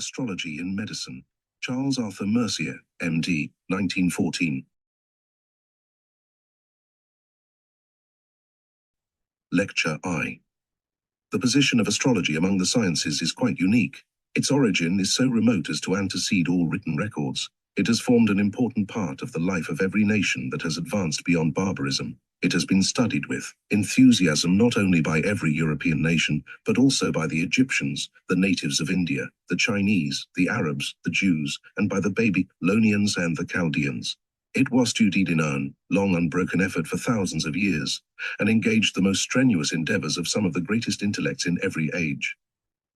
Astrology in Medicine, Charles Arthur Mercier, M.D., 1914. Lecture I. The position of astrology among the sciences is quite unique. Its origin is so remote as to antecede all written records. It has formed an important part of the life of every nation that has advanced beyond barbarism. It has been studied with enthusiasm not only by every European nation, but also by the Egyptians, the natives of India, the Chinese, the Arabs, the Jews, and by the Babylonians and the Chaldeans. It was studied in earn, long unbroken effort for thousands of years, and engaged the most strenuous endeavors of some of the greatest intellects in every age.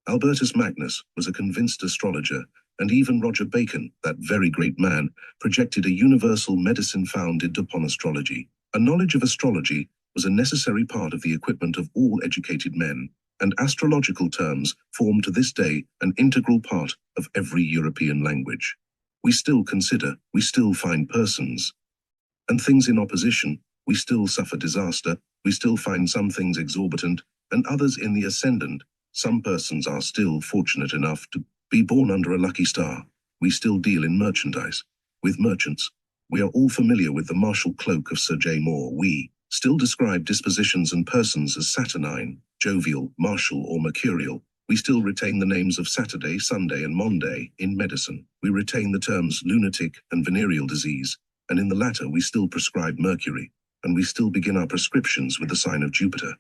Albertus Magnus was a convinced astrologer, and even Roger Bacon, that very great man, projected a universal medicine founded upon astrology. A knowledge of astrology was a necessary part of the equipment of all educated men, and astrological terms form to this day an integral part of every European language. We still consider, we still find persons and things in opposition, we still suffer disaster, we still find some things exorbitant, and others in the ascendant. Some persons are still fortunate enough to be born under a lucky star. We still deal in merchandise, with merchants. We are all familiar with the martial cloak of Sir J. Moore. We still describe dispositions and persons as saturnine, jovial, martial, or mercurial. We still retain the names of Saturday, Sunday, and Monday in medicine. We retain the terms lunatic and venereal disease, and in the latter we still prescribe mercury, and we still begin our prescriptions with the sign of Jupiter.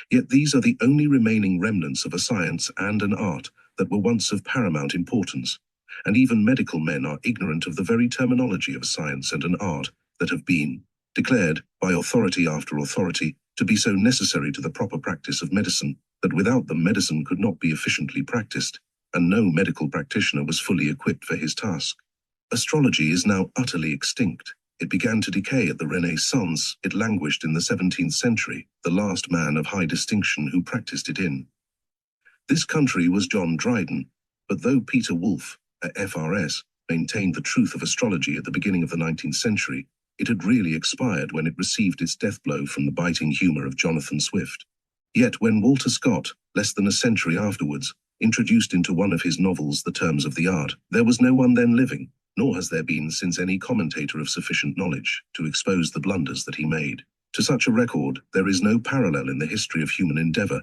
Yet these are the only remaining remnants of a science and an art that were once of paramount importance, and even medical men are ignorant of the very terminology of a science and an art that have been declared, by authority after authority, to be so necessary to the proper practice of medicine, that without them medicine could not be efficiently practiced, and no medical practitioner was fully equipped for his task. Astrology is now utterly extinct. It began to decay at the Renaissance. It languished in the 17th century, the last man of high distinction who practiced it in this country was John Dryden, but though Peter Wolfe, a FRS, maintained the truth of astrology at the beginning of the 19th century, it had really expired when it received its death blow from the biting humor of Jonathan Swift. Yet when Walter Scott, less than a century afterwards, introduced into one of his novels the terms of the art, there was no one then living, nor has there been since any commentator of sufficient knowledge to expose the blunders that he made. To such a record, there is no parallel in the history of human endeavor.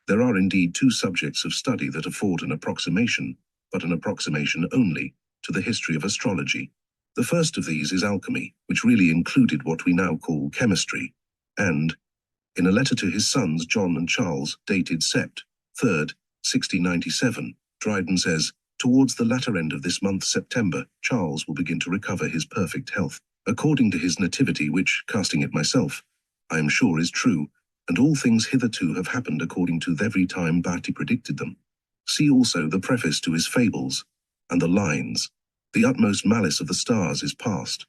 There are indeed two subjects of study that afford an approximation, but an approximation only, to the history of astrology. The first of these is alchemy, which really included what we now call chemistry, and, in a letter to his sons John and Charles, dated Sept. 3rd, 1697, Dryden says, "Towards the latter end of this month September, Charles will begin to recover his perfect health, according to his nativity, which, casting it myself, I am sure is true, and all things hitherto have happened according to every time that he predicted them." See also the preface to his fables, and the lines, "The utmost malice of the stars is past.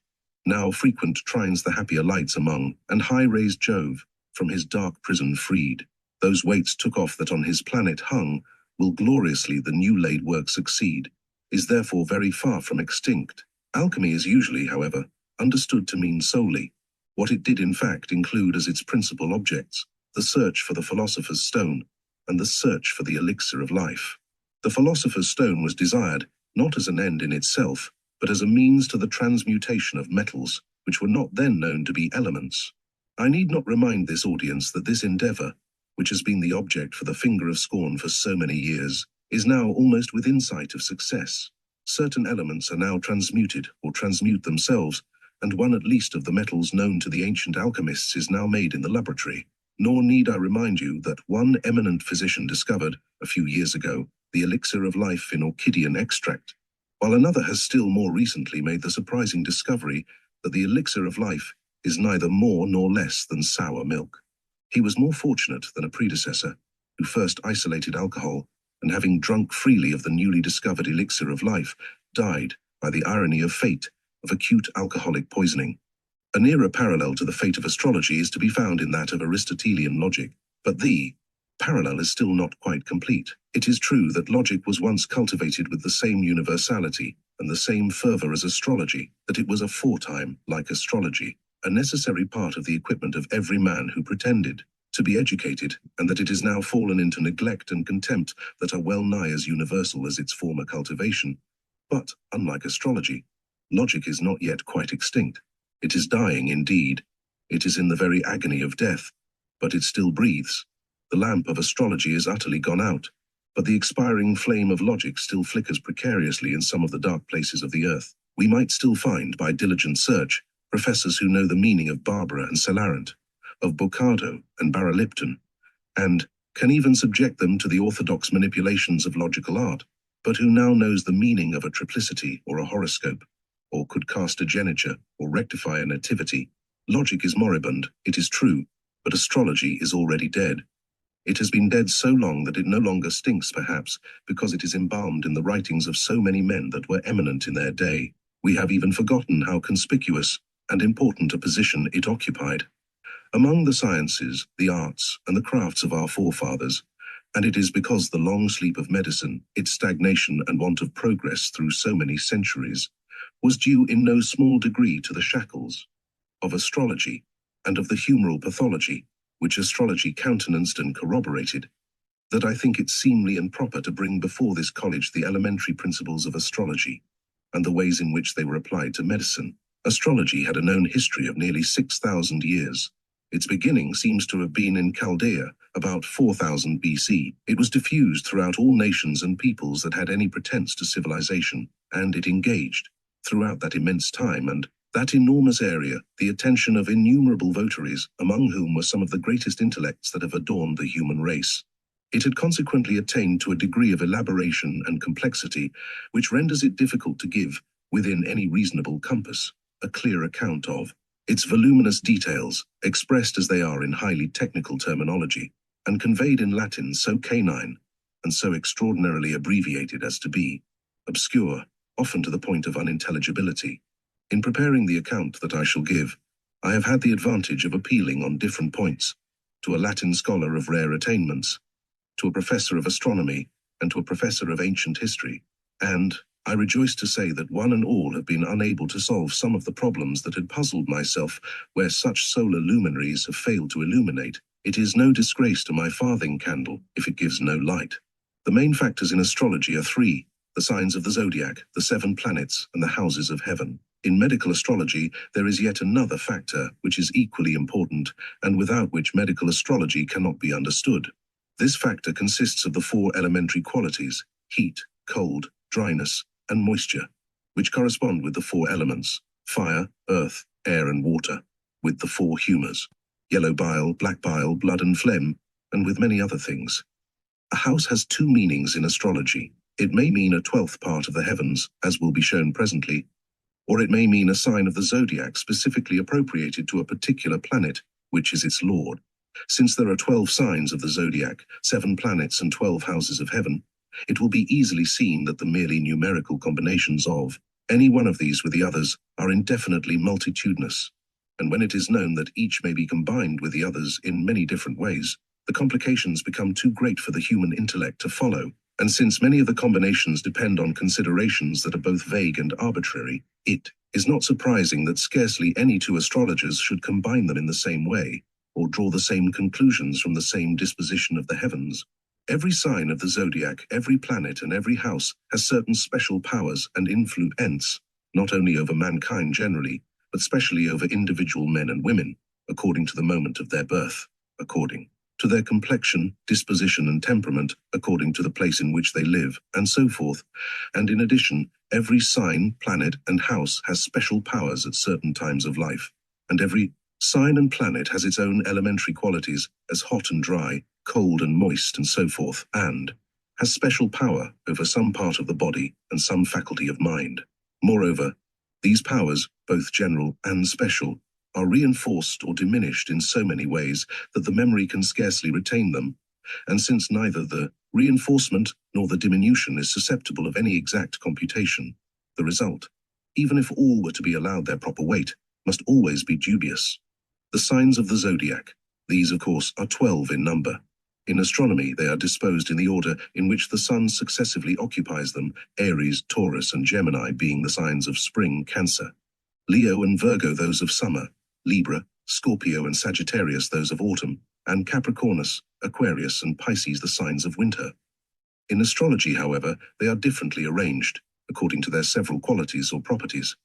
Now frequent trines the happier lights among, and high-raised Jove, from his dark prison freed, those weights took off that on his planet hung, will gloriously the new-laid work succeed, is therefore very far from extinct." Alchemy is usually, however, understood to mean solely what it did in fact include as its principal objects: the search for the philosopher's stone, and the search for the elixir of life. The philosopher's stone was desired, not as an end in itself, but as a means to the transmutation of metals, which were not then known to be elements. I need not remind this audience that this endeavor, which has been the object for the finger of scorn for so many years, is now almost within sight of success. Certain elements are now transmuted, or transmute themselves, and one at least of the metals known to the ancient alchemists is now made in the laboratory. Nor need I remind you that one eminent physician discovered, a few years ago, the elixir of life in orchidean extract, while another has still more recently made the surprising discovery that the elixir of life is neither more nor less than sour milk. He was more fortunate than a predecessor, who first isolated alcohol, and having drunk freely of the newly discovered elixir of life, died, by the irony of fate, of acute alcoholic poisoning. A nearer parallel to the fate of astrology is to be found in that of Aristotelian logic, but the parallel is still not quite complete. It is true that logic was once cultivated with the same universality and the same fervor as astrology, that it was aforetime, like astrology, a necessary part of the equipment of every man who pretended to be educated, and that it is now fallen into neglect and contempt that are well nigh as universal as its former cultivation. But, unlike astrology, logic is not yet quite extinct. It is dying indeed. It is in the very agony of death, but it still breathes. The lamp of astrology is utterly gone out, but the expiring flame of logic still flickers precariously in some of the dark places of the earth. We might still find, by diligent search, professors who know the meaning of Barbara and Celarent, of Boccado and Barra-Lipton, and can even subject them to the orthodox manipulations of logical art, but who now knows the meaning of a triplicity or a horoscope, or could cast a geniture or rectify a nativity. Logic is moribund, it is true, but astrology is already dead. It has been dead so long that it no longer stinks, perhaps, because it is embalmed in the writings of so many men that were eminent in their day. We have even forgotten how conspicuous and important a position it occupied among the sciences, the arts, and the crafts of our forefathers, and it is because the long sleep of medicine, its stagnation and want of progress through so many centuries, was due in no small degree to the shackles of astrology and of the humoral pathology, which astrology countenanced and corroborated, that I think it seemly and proper to bring before this college the elementary principles of astrology, and the ways in which they were applied to medicine. Astrology had a known history of nearly 6,000 years. Its beginning seems to have been in Chaldea, about 4000 BC. It was diffused throughout all nations and peoples that had any pretense to civilization, and it engaged, throughout that immense time and that enormous area, the attention of innumerable votaries, among whom were some of the greatest intellects that have adorned the human race. It had consequently attained to a degree of elaboration and complexity which renders it difficult to give, within any reasonable compass, a clear account of its voluminous details, expressed as they are in highly technical terminology, and conveyed in Latin so canine, and so extraordinarily abbreviated as to be obscure, often to the point of unintelligibility. In preparing the account that I shall give, I have had the advantage of appealing on different points to a Latin scholar of rare attainments, to a professor of astronomy, and to a professor of ancient history, and I rejoice to say that one and all have been unable to solve some of the problems that had puzzled myself where such solar luminaries have failed to illuminate. It is no disgrace to my farthing candle if it gives no light. The main factors in astrology are three: the signs of the zodiac, the 7 planets, and the houses of heaven. In medical astrology, there is yet another factor which is equally important, and without which medical astrology cannot be understood. This factor consists of the 4 elementary qualities: heat, cold, dryness, and moisture, which correspond with the 4 elements: fire, earth, air, and water, with the 4 humors: yellow bile, black bile, blood and phlegm, and with many other things. A house has 2 meanings in astrology. It may mean a 12th part of the heavens, as will be shown presently, or it may mean a sign of the zodiac specifically appropriated to a particular planet, which is its lord. Since there are 12 signs of the zodiac, 7 planets, and 12 houses of heaven, it will be easily seen that the merely numerical combinations of any one of these with the others are indefinitely multitudinous, and when it is known that each may be combined with the others in many different ways, the complications become too great for the human intellect to follow, and since many of the combinations depend on considerations that are both vague and arbitrary, it is not surprising that scarcely any 2 astrologers should combine them in the same way, or draw the same conclusions from the same disposition of the heavens. Every sign of the zodiac, every planet, and every house has certain special powers and influence, not only over mankind generally, but specially over individual men and women, according to the moment of their birth, according to their complexion, disposition, and temperament, according to the place in which they live, and so forth. And in addition, every sign, planet, and house has special powers at certain times of life, and every sign and planet has its own elementary qualities, as hot and dry, cold and moist, and so forth, and has special power over some part of the body and some faculty of mind. Moreover, these powers, both general and special, are reinforced or diminished in so many ways that the memory can scarcely retain them, and since neither the reinforcement nor the diminution is susceptible of any exact computation, the result, even if all were to be allowed their proper weight, must always be dubious. The signs of the zodiac. These, of course, are 12 in number. In astronomy, they are disposed in the order in which the sun successively occupies them, Aries, Taurus, and Gemini being the signs of spring, Cancer, Leo and Virgo those of summer, Libra, Scorpio, and Sagittarius those of autumn, and Capricornus, Aquarius, and Pisces the signs of winter. In astrology, however, they are differently arranged, according to their several qualities or properties.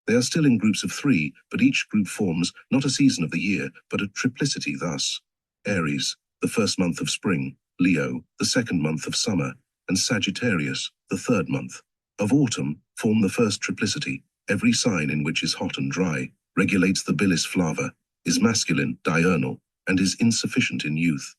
They are still in groups of 3, but each group forms not a season of the year, but a triplicity thus: Aries, the first month of spring; Leo, the second month of summer; and Sagittarius, the third month of autumn, form the first triplicity. Every sign in which is hot and dry, regulates the bilis flava, is masculine, diurnal, and is insufficient in youth.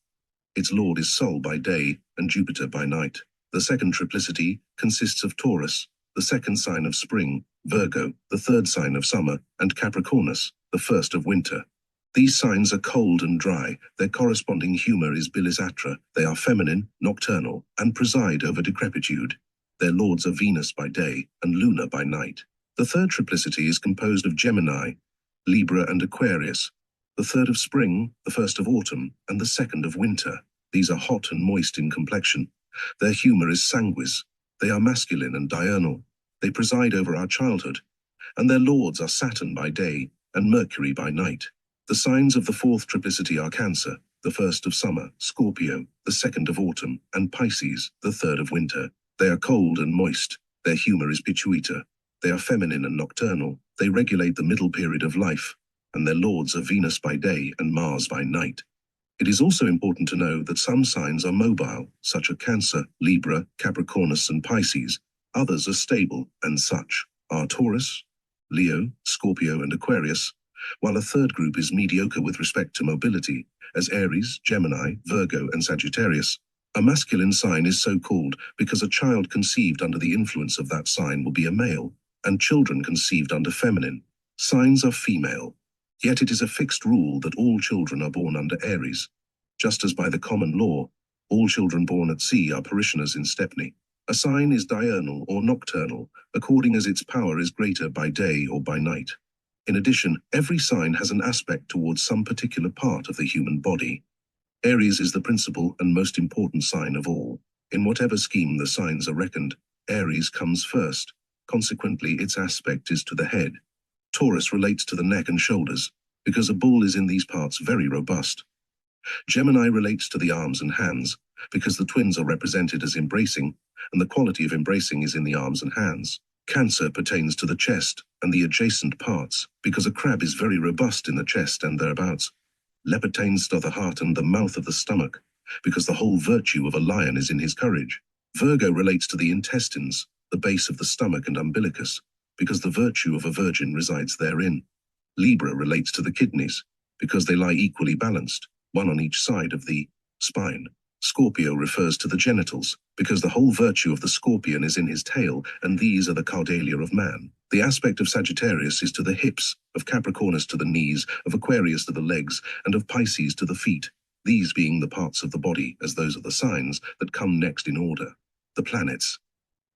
Its lord is Sol by day and Jupiter by night. The second triplicity consists of Taurus, the second sign of spring; Virgo, the third sign of summer; and Capricornus, the first of winter. These signs are cold and dry. Their corresponding humor is bilis atra. They are feminine, nocturnal, and preside over decrepitude. Their lords are Venus by day and Luna by night. The third triplicity is composed of Gemini, Libra, and Aquarius, the third of spring, the first of autumn, and the second of winter. These are hot and moist in complexion. Their humor is sanguis. They are masculine and diurnal. They preside over our childhood, and their lords are Saturn by day and Mercury by night. The signs of the fourth triplicity are Cancer, the first of summer; Scorpio, the second of autumn; and Pisces, the third of winter. They are cold and moist. Their humor is pituita. They are feminine and nocturnal. They regulate the middle period of life, and their lords are Venus by day and Mars by night. It is also important to know that some signs are mobile, such as Cancer, Libra, Capricornus, and Pisces. Others are stable, and such are Taurus, Leo, Scorpio, and Aquarius, while a third group is mediocre with respect to mobility, as Aries, Gemini, Virgo, and Sagittarius. A masculine sign is so called because a child conceived under the influence of that sign will be a male, and children conceived under feminine signs are female. Yet it is a fixed rule that all children are born under Aries, just as by the common law, all children born at sea are parishioners in Stepney. A sign is diurnal or nocturnal, according as its power is greater by day or by night. In addition, every sign has an aspect towards some particular part of the human body. Aries is the principal and most important sign of all. In whatever scheme the signs are reckoned, Aries comes first. Consequently, its aspect is to the head. Taurus relates to the neck and shoulders, because a bull is in these parts very robust. Gemini relates to the arms and hands, because the twins are represented as embracing, and the quality of embracing is in the arms and hands. Cancer pertains to the chest and the adjacent parts, because a crab is very robust in the chest and thereabouts. Leopard pertains to the heart and the mouth of the stomach, because the whole virtue of a lion is in his courage. Virgo relates to the intestines, the base of the stomach and umbilicus, because the virtue of a virgin resides therein. Libra relates to the kidneys, because they lie equally balanced, one on each side of the spine. Scorpio refers to the genitals, because the whole virtue of the scorpion is in his tail, and these are the caudalia of man. The aspect of Sagittarius is to the hips, of Capricornus to the knees, of Aquarius to the legs, and of Pisces to the feet, these being the parts of the body, as those are the signs, that come next in order. The planets.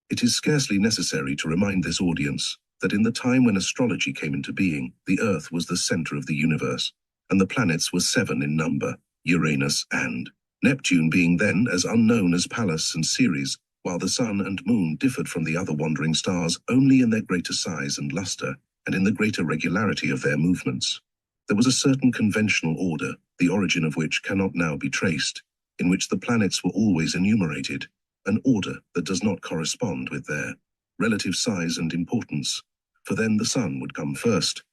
It is scarcely necessary to remind this audience that in the time when astrology came into being, the Earth was the center of the universe, and the planets were 7 in number, Uranus and Neptune being then as unknown as Pallas and Ceres, while the sun and moon differed from the other wandering stars only in their greater size and luster, and in the greater regularity of their movements. There was a certain conventional order, the origin of which cannot now be traced, in which the planets were always enumerated, an order that does not correspond with their relative size and importance, for then the sun would come first.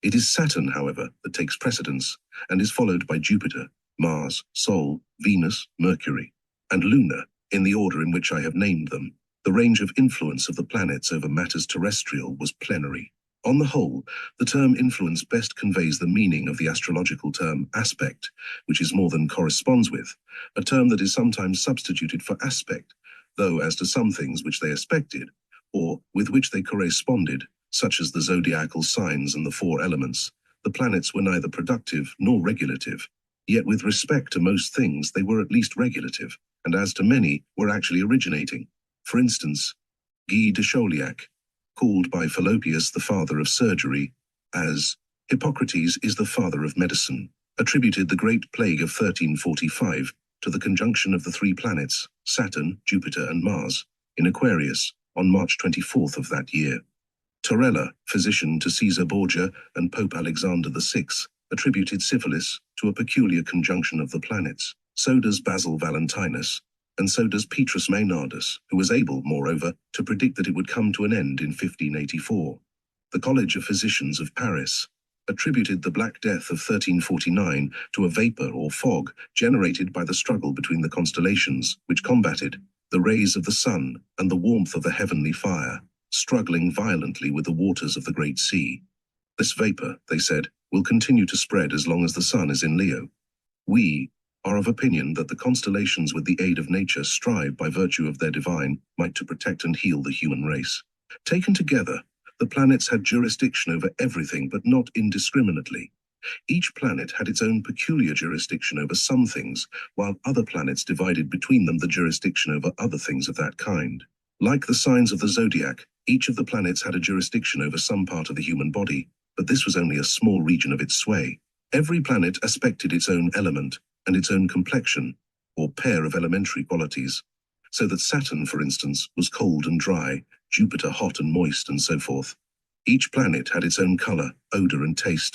It is Saturn, however, that takes precedence, and is followed by Jupiter, Mars, Sol, Venus, Mercury, and Luna, in the order in which I have named them. The range of influence of the planets over matters terrestrial was plenary. On the whole, the term influence best conveys the meaning of the astrological term aspect, which is more than corresponds with, a term that is sometimes substituted for aspect, though as to some things which they aspected, or with which they corresponded, such as the zodiacal signs and the 4 elements, the planets were neither productive nor regulative. Yet with respect to most things they were at least regulative, and as to many were actually originating. For instance, Guy de Chauliac, called by Fallopius the father of surgery, as Hippocrates is the father of medicine, attributed the great plague of 1345 to the conjunction of the 3 planets, Saturn, Jupiter, and Mars, in Aquarius, on March 24th of that year. Torella, physician to Caesar Borgia and Pope Alexander VI, attributed syphilis to a peculiar conjunction of the planets. So does Basil Valentinus, and so does Petrus Maynardus, who was able, moreover, to predict that it would come to an end in 1584. The College of Physicians of Paris attributed the Black Death of 1349 to a vapor or fog generated by the struggle between the constellations, which combated the rays of the sun and the warmth of the heavenly fire, struggling violently with the waters of the great sea. This vapor, they said, will continue to spread as long as the sun is in Leo. We are of opinion that the constellations, with the aid of nature, strive by virtue of their divine might to protect and heal the human race. Taken together, the planets had jurisdiction over everything, but not indiscriminately. Each planet had its own peculiar jurisdiction over some things, while other planets divided between them the jurisdiction over other things of that kind. Like the signs of the Zodiac, each of the planets had a jurisdiction over some part of the human body, but this was only a small region of its sway. Every planet aspected its own element and its own complexion, or pair of elementary qualities, so that Saturn, for instance, was cold and dry, Jupiter hot and moist, and so forth. Each planet had its own color, odor, and taste,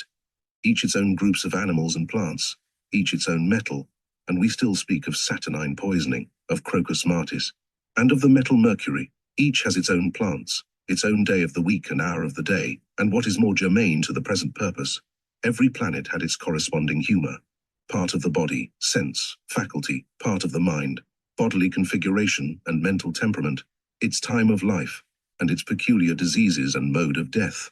each its own groups of animals and plants, each its own metal, and we still speak of Saturnine poisoning, of Crocus Martis, and of the metal Mercury. Each has its own plants, its own day of the week and hour of the day, and what is more germane to the present purpose, every planet had its corresponding humor, part of the body, sense, faculty, part of the mind, bodily configuration and mental temperament, its time of life, and its peculiar diseases and mode of death.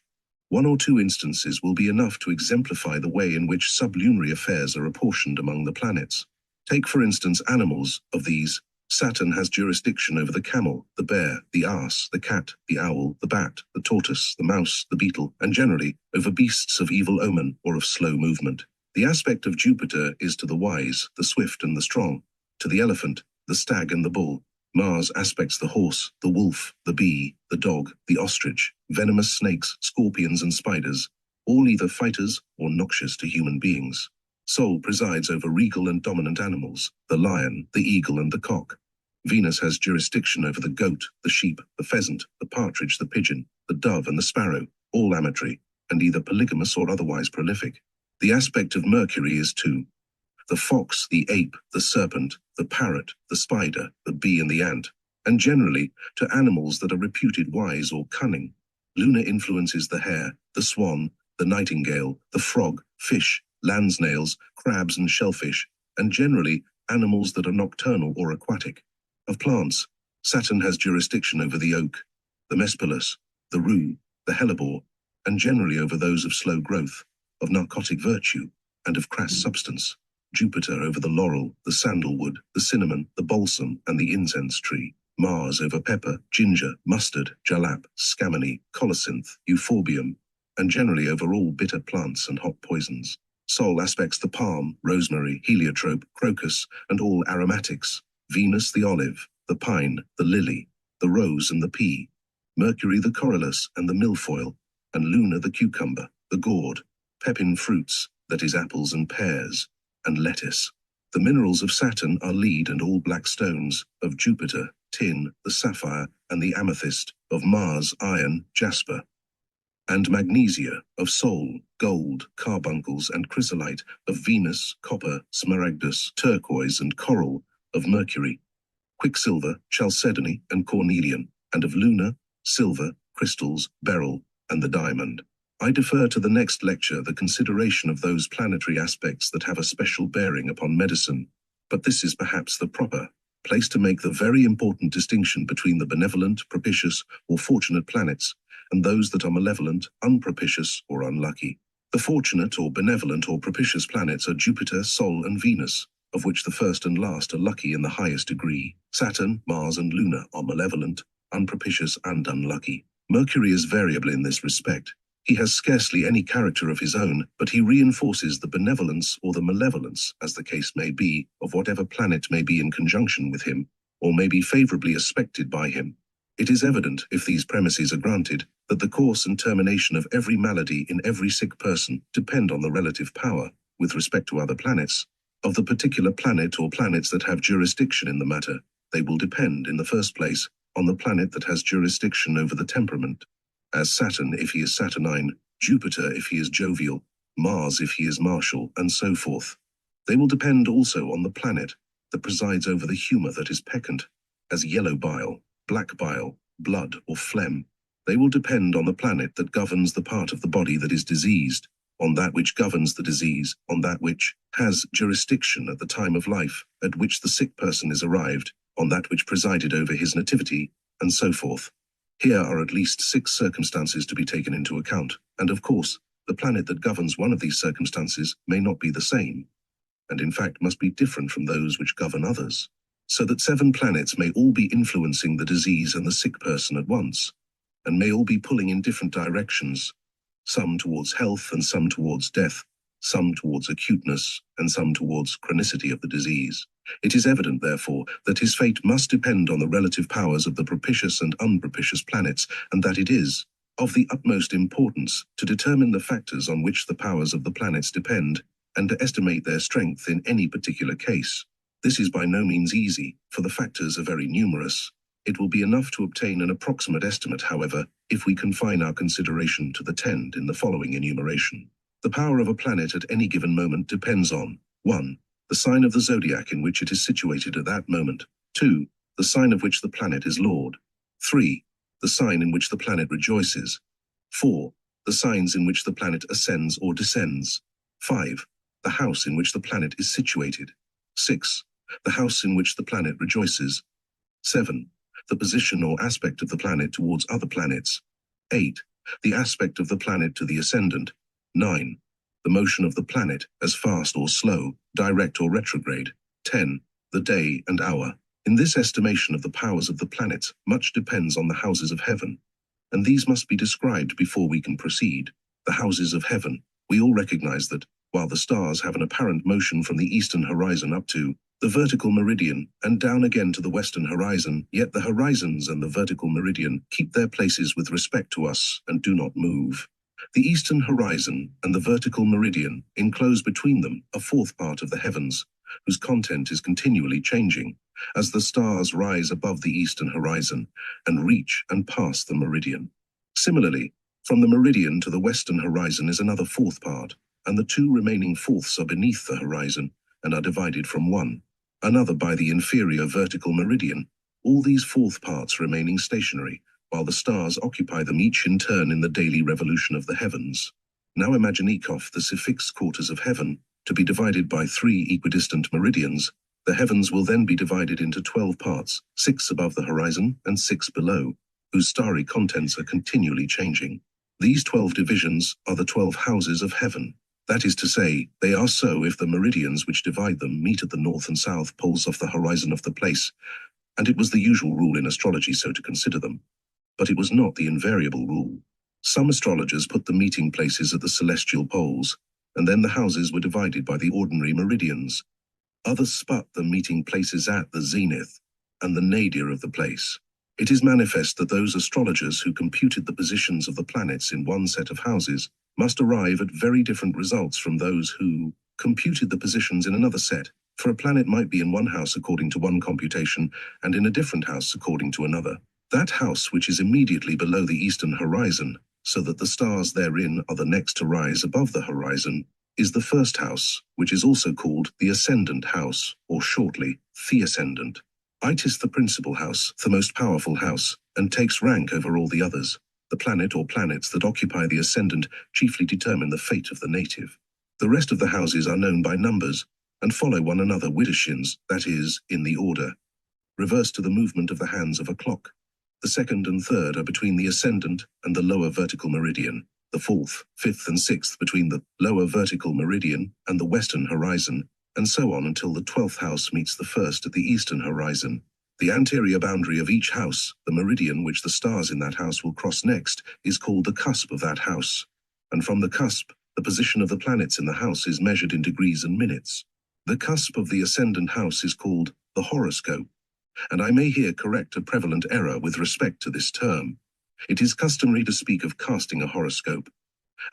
One or two instances will be enough to exemplify the way in which sublunary affairs are apportioned among the planets. Take, for instance, animals. Of these, Saturn has jurisdiction over the camel, the bear, the ass, the cat, the owl, the bat, the tortoise, the mouse, the beetle, and generally over beasts of evil omen or of slow movement. The aspect of Jupiter is to the wise, the swift, and the strong, to the elephant, the stag, and the bull. Mars aspects the horse, the wolf, the bee, the dog, the ostrich, venomous snakes, scorpions, and spiders, all either fighters or noxious to human beings. Sol presides over regal and dominant animals, the lion, the eagle, and the cock. Venus has jurisdiction over the goat, the sheep, the pheasant, the partridge, the pigeon, the dove, and the sparrow, all amatory, and either polygamous or otherwise prolific. The aspect of Mercury is to the fox, the ape, the serpent, the parrot, the spider, the bee, and the ant, and generally to animals that are reputed wise or cunning. Lunar influences the hare, the swan, the nightingale, the frog, fish, land snails, crabs, and shellfish, and generally animals that are nocturnal or aquatic. Of plants, Saturn has jurisdiction over the oak, the mespilus, the rue, the hellebore, and generally over those of slow growth, of narcotic virtue, and of crass substance. Jupiter over the laurel, the sandalwood, the cinnamon, the balsam, and the incense tree. Mars over pepper, ginger, mustard, jalap, scammony, colocynth, euphorbium, and generally over all bitter plants and hot poisons. Sol aspects the palm, rosemary, heliotrope, crocus, and all aromatics. Venus the olive, the pine, the lily, the rose, and the pea. Mercury the corylus and the milfoil, and Luna the cucumber, the gourd, pepin fruits, that is apples and pears, and lettuce. The minerals of Saturn are lead and all black stones, of Jupiter, tin, the sapphire, and the amethyst, of Mars, iron, jasper, and magnesia, of Sol, gold, carbuncles, and chrysolite, of Venus, copper, smaragdus, turquoise, and coral, of Mercury, quicksilver, chalcedony, and cornelian, and of Luna, silver, crystals, beryl, and the diamond. I defer to the next lecture the consideration of those planetary aspects that have a special bearing upon medicine, but this is perhaps the proper place to make the very important distinction between the benevolent, propitious, or fortunate planets, and those that are malevolent, unpropitious, or unlucky. The fortunate or benevolent or propitious planets are Jupiter, Sol, and Venus, of which the first and last are lucky in the highest degree. Saturn, Mars, and Luna are malevolent, unpropitious, and unlucky. Mercury is variable in this respect. He has scarcely any character of his own, but he reinforces the benevolence or the malevolence, as the case may be, of whatever planet may be in conjunction with him, or may be favorably aspected by him. It is evident, if these premises are granted, that the course and termination of every malady in every sick person depend on the relative power, with respect to other planets, of the particular planet or planets that have jurisdiction in the matter. They will depend, in the first place, on the planet that has jurisdiction over the temperament, as Saturn if he is Saturnine, Jupiter if he is jovial, Mars if he is martial, and so forth. They will depend also on the planet that presides over the humor that is peccant, as yellow bile, black bile, blood, or phlegm. They will depend on the planet that governs the part of the body that is diseased, on that which governs the disease, on that which has jurisdiction at the time of life at which the sick person is arrived, on that which presided over his nativity, and so forth. Here are at least 6 circumstances to be taken into account, and of course, the planet that governs one of these circumstances may not be the same, and in fact must be different from those which govern others, so that 7 planets may all be influencing the disease and the sick person at once, and may all be pulling in different directions, some towards health and some towards death, some towards acuteness and some towards chronicity of the disease. It is evident, therefore, that his fate must depend on the relative powers of the propitious and unpropitious planets, and that it is of the utmost importance to determine the factors on which the powers of the planets depend, and to estimate their strength in any particular case. This is by no means easy, for the factors are very numerous. It will be enough to obtain an approximate estimate, however, if we confine our consideration to the 10 in the following enumeration. The power of a planet at any given moment depends on 1. The sign of the zodiac in which it is situated at that moment. 2. The sign of which the planet is lord. 3. The sign in which the planet rejoices. 4. The signs in which the planet ascends or descends. 5. The house in which the planet is situated. 6. The house in which the planet rejoices. 7. The position or aspect of the planet towards other planets. 8. The aspect of the planet to the ascendant. 9. The motion of the planet, as fast or slow, direct or retrograde. 10. The day and hour. In this estimation of the powers of the planets, much depends on the houses of heaven, and these must be described before we can proceed. The houses of heaven. We all recognize that, while the stars have an apparent motion from the eastern horizon up to the vertical meridian and down again to the western horizon, yet the horizons and the vertical meridian keep their places with respect to us and do not move. The eastern horizon and the vertical meridian enclose between them a 4th part of the heavens, whose content is continually changing, as the stars rise above the eastern horizon and reach and pass the meridian. Similarly, from the meridian to the western horizon is another 4th part, and the 2 remaining 4ths are beneath the horizon and are divided from one another by the inferior vertical meridian, all these 4th parts remaining stationary, while the stars occupy them each in turn in the daily revolution of the heavens. Now imagine the suffixed quarters of heaven to be divided by 3 equidistant meridians. The heavens will then be divided into 12 parts, 6 above the horizon and 6 below, whose starry contents are continually changing. These 12 divisions are the 12 houses of heaven. That is to say, they are so if the meridians which divide them meet at the north and south poles of the horizon of the place, and it was the usual rule in astrology so to consider them. But it was not the invariable rule. Some astrologers put the meeting places at the celestial poles, and then the houses were divided by the ordinary meridians. Others spot the meeting places at the zenith and the nadir of the place. It is manifest that those astrologers who computed the positions of the planets in one set of houses must arrive at very different results from those who computed the positions in another set, for a planet might be in one house according to one computation and in a different house according to another. That house which is immediately below the eastern horizon, so that the stars therein are the next to rise above the horizon, is the first house, which is also called the ascendant house, or shortly, the ascendant. It is the principal house, the most powerful house, and takes rank over all the others. The planet or planets that occupy the ascendant chiefly determine the fate of the native. The rest of the houses are known by numbers, and follow one another widdershins, that is, in the order, reverse to the movement of the hands of a clock. The 2nd and 3rd are between the ascendant and the lower vertical meridian, the 4th, 5th and 6th between the lower vertical meridian and the western horizon, and so on until the 12th house meets the 1st at the eastern horizon. The anterior boundary of each house, the meridian which the stars in that house will cross next, is called the cusp of that house, and from the cusp, the position of the planets in the house is measured in degrees and minutes. The cusp of the ascendant house is called the horoscope, and I may here correct a prevalent error with respect to this term. It is customary to speak of casting a horoscope,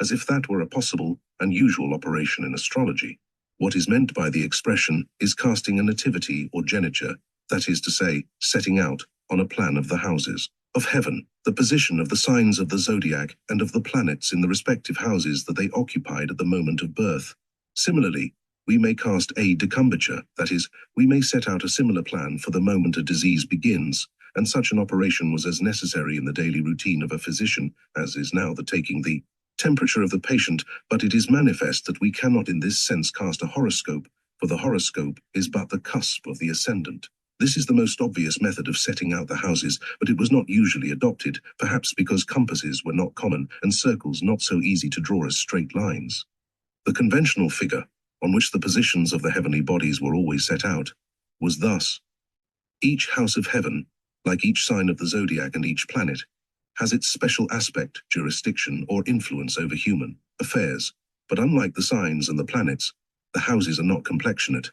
as if that were a possible and usual operation in astrology. What is meant by the expression is casting a nativity or geniture, that is to say, setting out on a plan of the houses. Of heaven, the position of the signs of the zodiac and of the planets in the respective houses that they occupied at the moment of birth. Similarly, we may cast a decumbiture, that is, we may set out a similar plan for the moment a disease begins, and such an operation was as necessary in the daily routine of a physician as is now the taking the temperature of the patient, but it is manifest that we cannot in this sense cast a horoscope, for the horoscope is but the cusp of the ascendant. This is the most obvious method of setting out the houses, but it was not usually adopted, perhaps because compasses were not common and circles not so easy to draw as straight lines. The conventional figure, on which the positions of the heavenly bodies were always set out, was thus. Each house of heaven, like each sign of the zodiac and each planet, has its special aspect, jurisdiction, or influence over human affairs, but unlike the signs and the planets, the houses are not complexionate.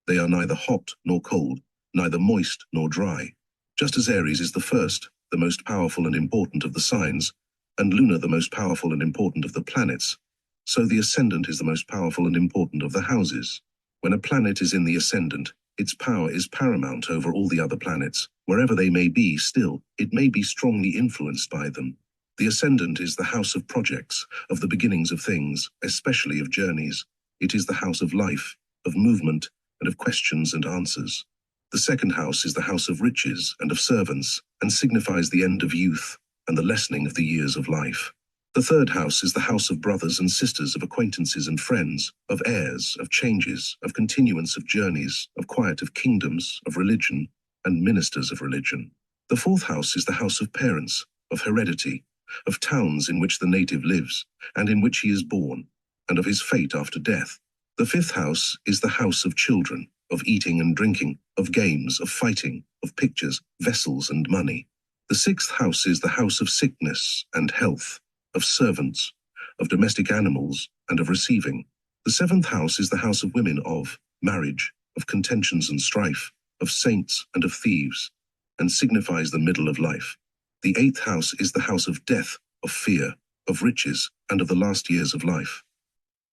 They are neither hot nor cold, neither moist nor dry. Just as Aries is the first, the most powerful and important of the signs, and Luna the most powerful and important of the planets, so the ascendant is the most powerful and important of the houses. When a planet is in the ascendant, its power is paramount over all the other planets. Wherever they may be, still, it may be strongly influenced by them. The ascendant is the house of projects, of the beginnings of things, especially of journeys. It is the house of life, of movement, and of questions and answers. The second house is the house of riches and of servants, and signifies the end of youth and the lessening of the years of life. The third house is the house of brothers and sisters, of acquaintances and friends, of heirs, of changes, of continuance of journeys, of quiet of kingdoms, of religion, and ministers of religion. The fourth house is the house of parents, of heredity, of towns in which the native lives, and in which he is born, and of his fate after death. The fifth house is the house of children, of eating and drinking, of games, of fighting, of pictures, vessels, and money. The sixth house is the house of sickness and health, of servants, of domestic animals, and of receiving. The seventh house is the house of women, of marriage, of contentions and strife, of saints and of thieves, and signifies the middle of life. The eighth house is the house of death, of fear, of riches, and of the last years of life.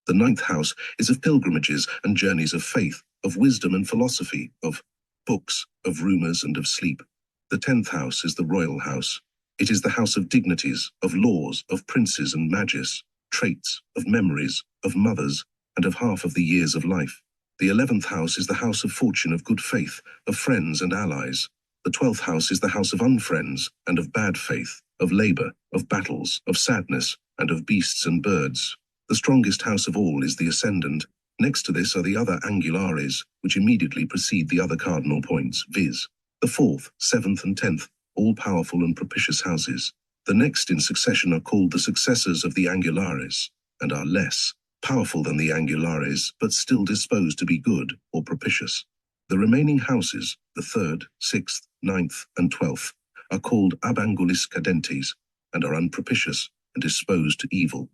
The ninth house is of pilgrimages and journeys of faith, of wisdom and philosophy, of books, of rumors, and of sleep. The 10th house is the royal house. It is the house of dignities, of laws, of princes and mages, traits, of memories, of mothers, and of half of the years of life. The 11th house is the house of fortune, of good faith, of friends and allies. The 12th house is the house of unfriends and of bad faith, of labor, of battles, of sadness, and of beasts and birds. The strongest house of all is the ascendant. Next to this are the other angulares, which immediately precede the other cardinal points, viz. the 4th, 7th, and 10th, all powerful and propitious houses. The next in succession are called the successors of the angulares, and are less powerful than the angulares, but still disposed to be good or propitious. The remaining houses, the 3rd, 6th, 9th, and 12th, are called abangulis cadentes, and are unpropitious and disposed to evil.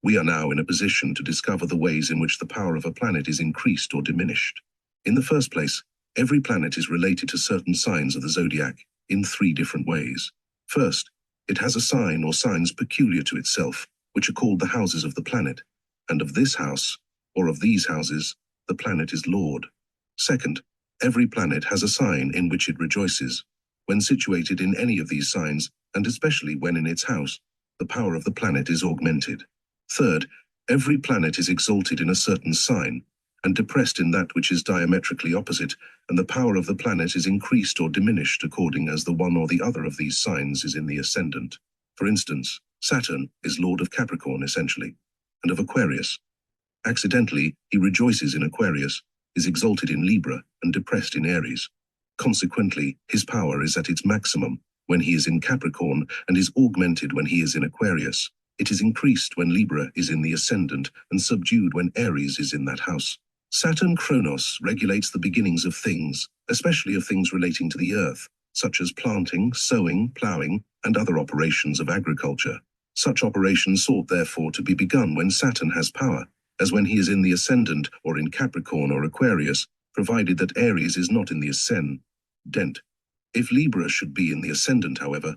We are now in a position to discover the ways in which the power of a planet is increased or diminished. In the first place, every planet is related to certain signs of the zodiac in 3 different ways. First, it has a sign or signs peculiar to itself, which are called the houses of the planet, and of this house, or of these houses, the planet is lord. Second, every planet has a sign in which it rejoices. When situated in any of these signs, and especially when in its house, the power of the planet is augmented. Third, every planet is exalted in a certain sign, and depressed in that which is diametrically opposite, and the power of the planet is increased or diminished according as the one or the other of these signs is in the ascendant. For instance, Saturn is lord of Capricorn essentially, and of Aquarius. Accidentally, he rejoices in Aquarius, is exalted in Libra, and depressed in Aries. Consequently, his power is at its maximum when he is in Capricorn, and is augmented when he is in Aquarius. It is increased when Libra is in the ascendant, and subdued when Aries is in that house. Saturn Kronos regulates the beginnings of things, especially of things relating to the earth, such as planting, sowing, ploughing, and other operations of agriculture. Such operations ought therefore to be begun when Saturn has power, as when he is in the ascendant or in Capricorn or Aquarius, provided that Aries is not in the ascendant. If Libra should be in the ascendant, however,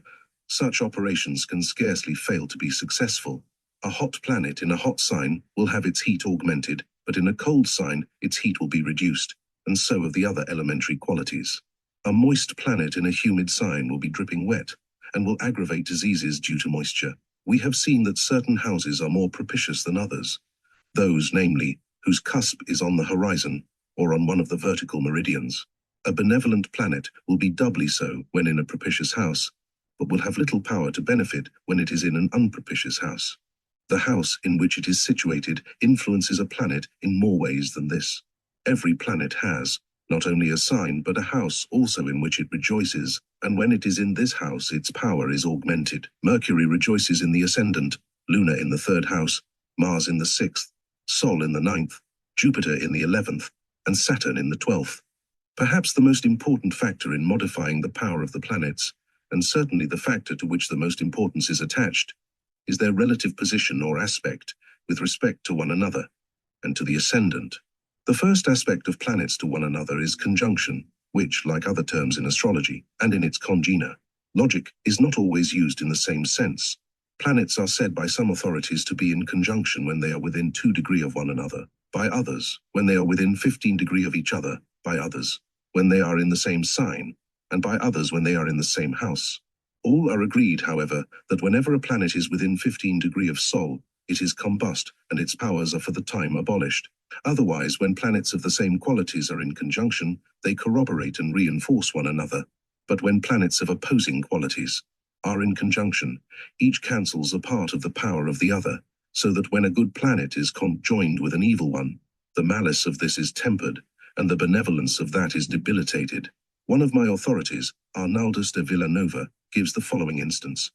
such operations can scarcely fail to be successful. A hot planet in a hot sign will have its heat augmented, but in a cold sign, its heat will be reduced, and so of the other elementary qualities. A moist planet in a humid sign will be dripping wet, and will aggravate diseases due to moisture. We have seen that certain houses are more propitious than others. Those, namely, whose cusp is on the horizon, or on one of the vertical meridians. A benevolent planet will be doubly so when in a propitious house, but will have little power to benefit when it is in an unpropitious house. The house in which it is situated influences a planet in more ways than this. Every planet has, not only a sign but a house also in which it rejoices, and when it is in this house its power is augmented. Mercury rejoices in the ascendant, Luna in the 3rd house, Mars in the 6th, Sol in the 9th, Jupiter in the 11th, and Saturn in the 12th. Perhaps the most important factor in modifying the power of the planets, and certainly the factor to which the most importance is attached, is their relative position or aspect with respect to one another, and to the ascendant. The first aspect of planets to one another is conjunction, which, like other terms in astrology, and in its congener, logic, is not always used in the same sense. Planets are said by some authorities to be in conjunction when they are within 2 degrees of one another, by others, when they are within 15 degrees of each other, by others, when they are in the same sign, and by others when they are in the same house. All are agreed, however, that whenever a planet is within 15 degrees of Sol, it is combust, and its powers are for the time abolished. Otherwise, when planets of the same qualities are in conjunction, they corroborate and reinforce one another. But when planets of opposing qualities are in conjunction, each cancels a part of the power of the other, so that when a good planet is conjoined with an evil one, the malice of this is tempered, and the benevolence of that is debilitated. One of my authorities, Arnaldus de Villanova, gives the following instance.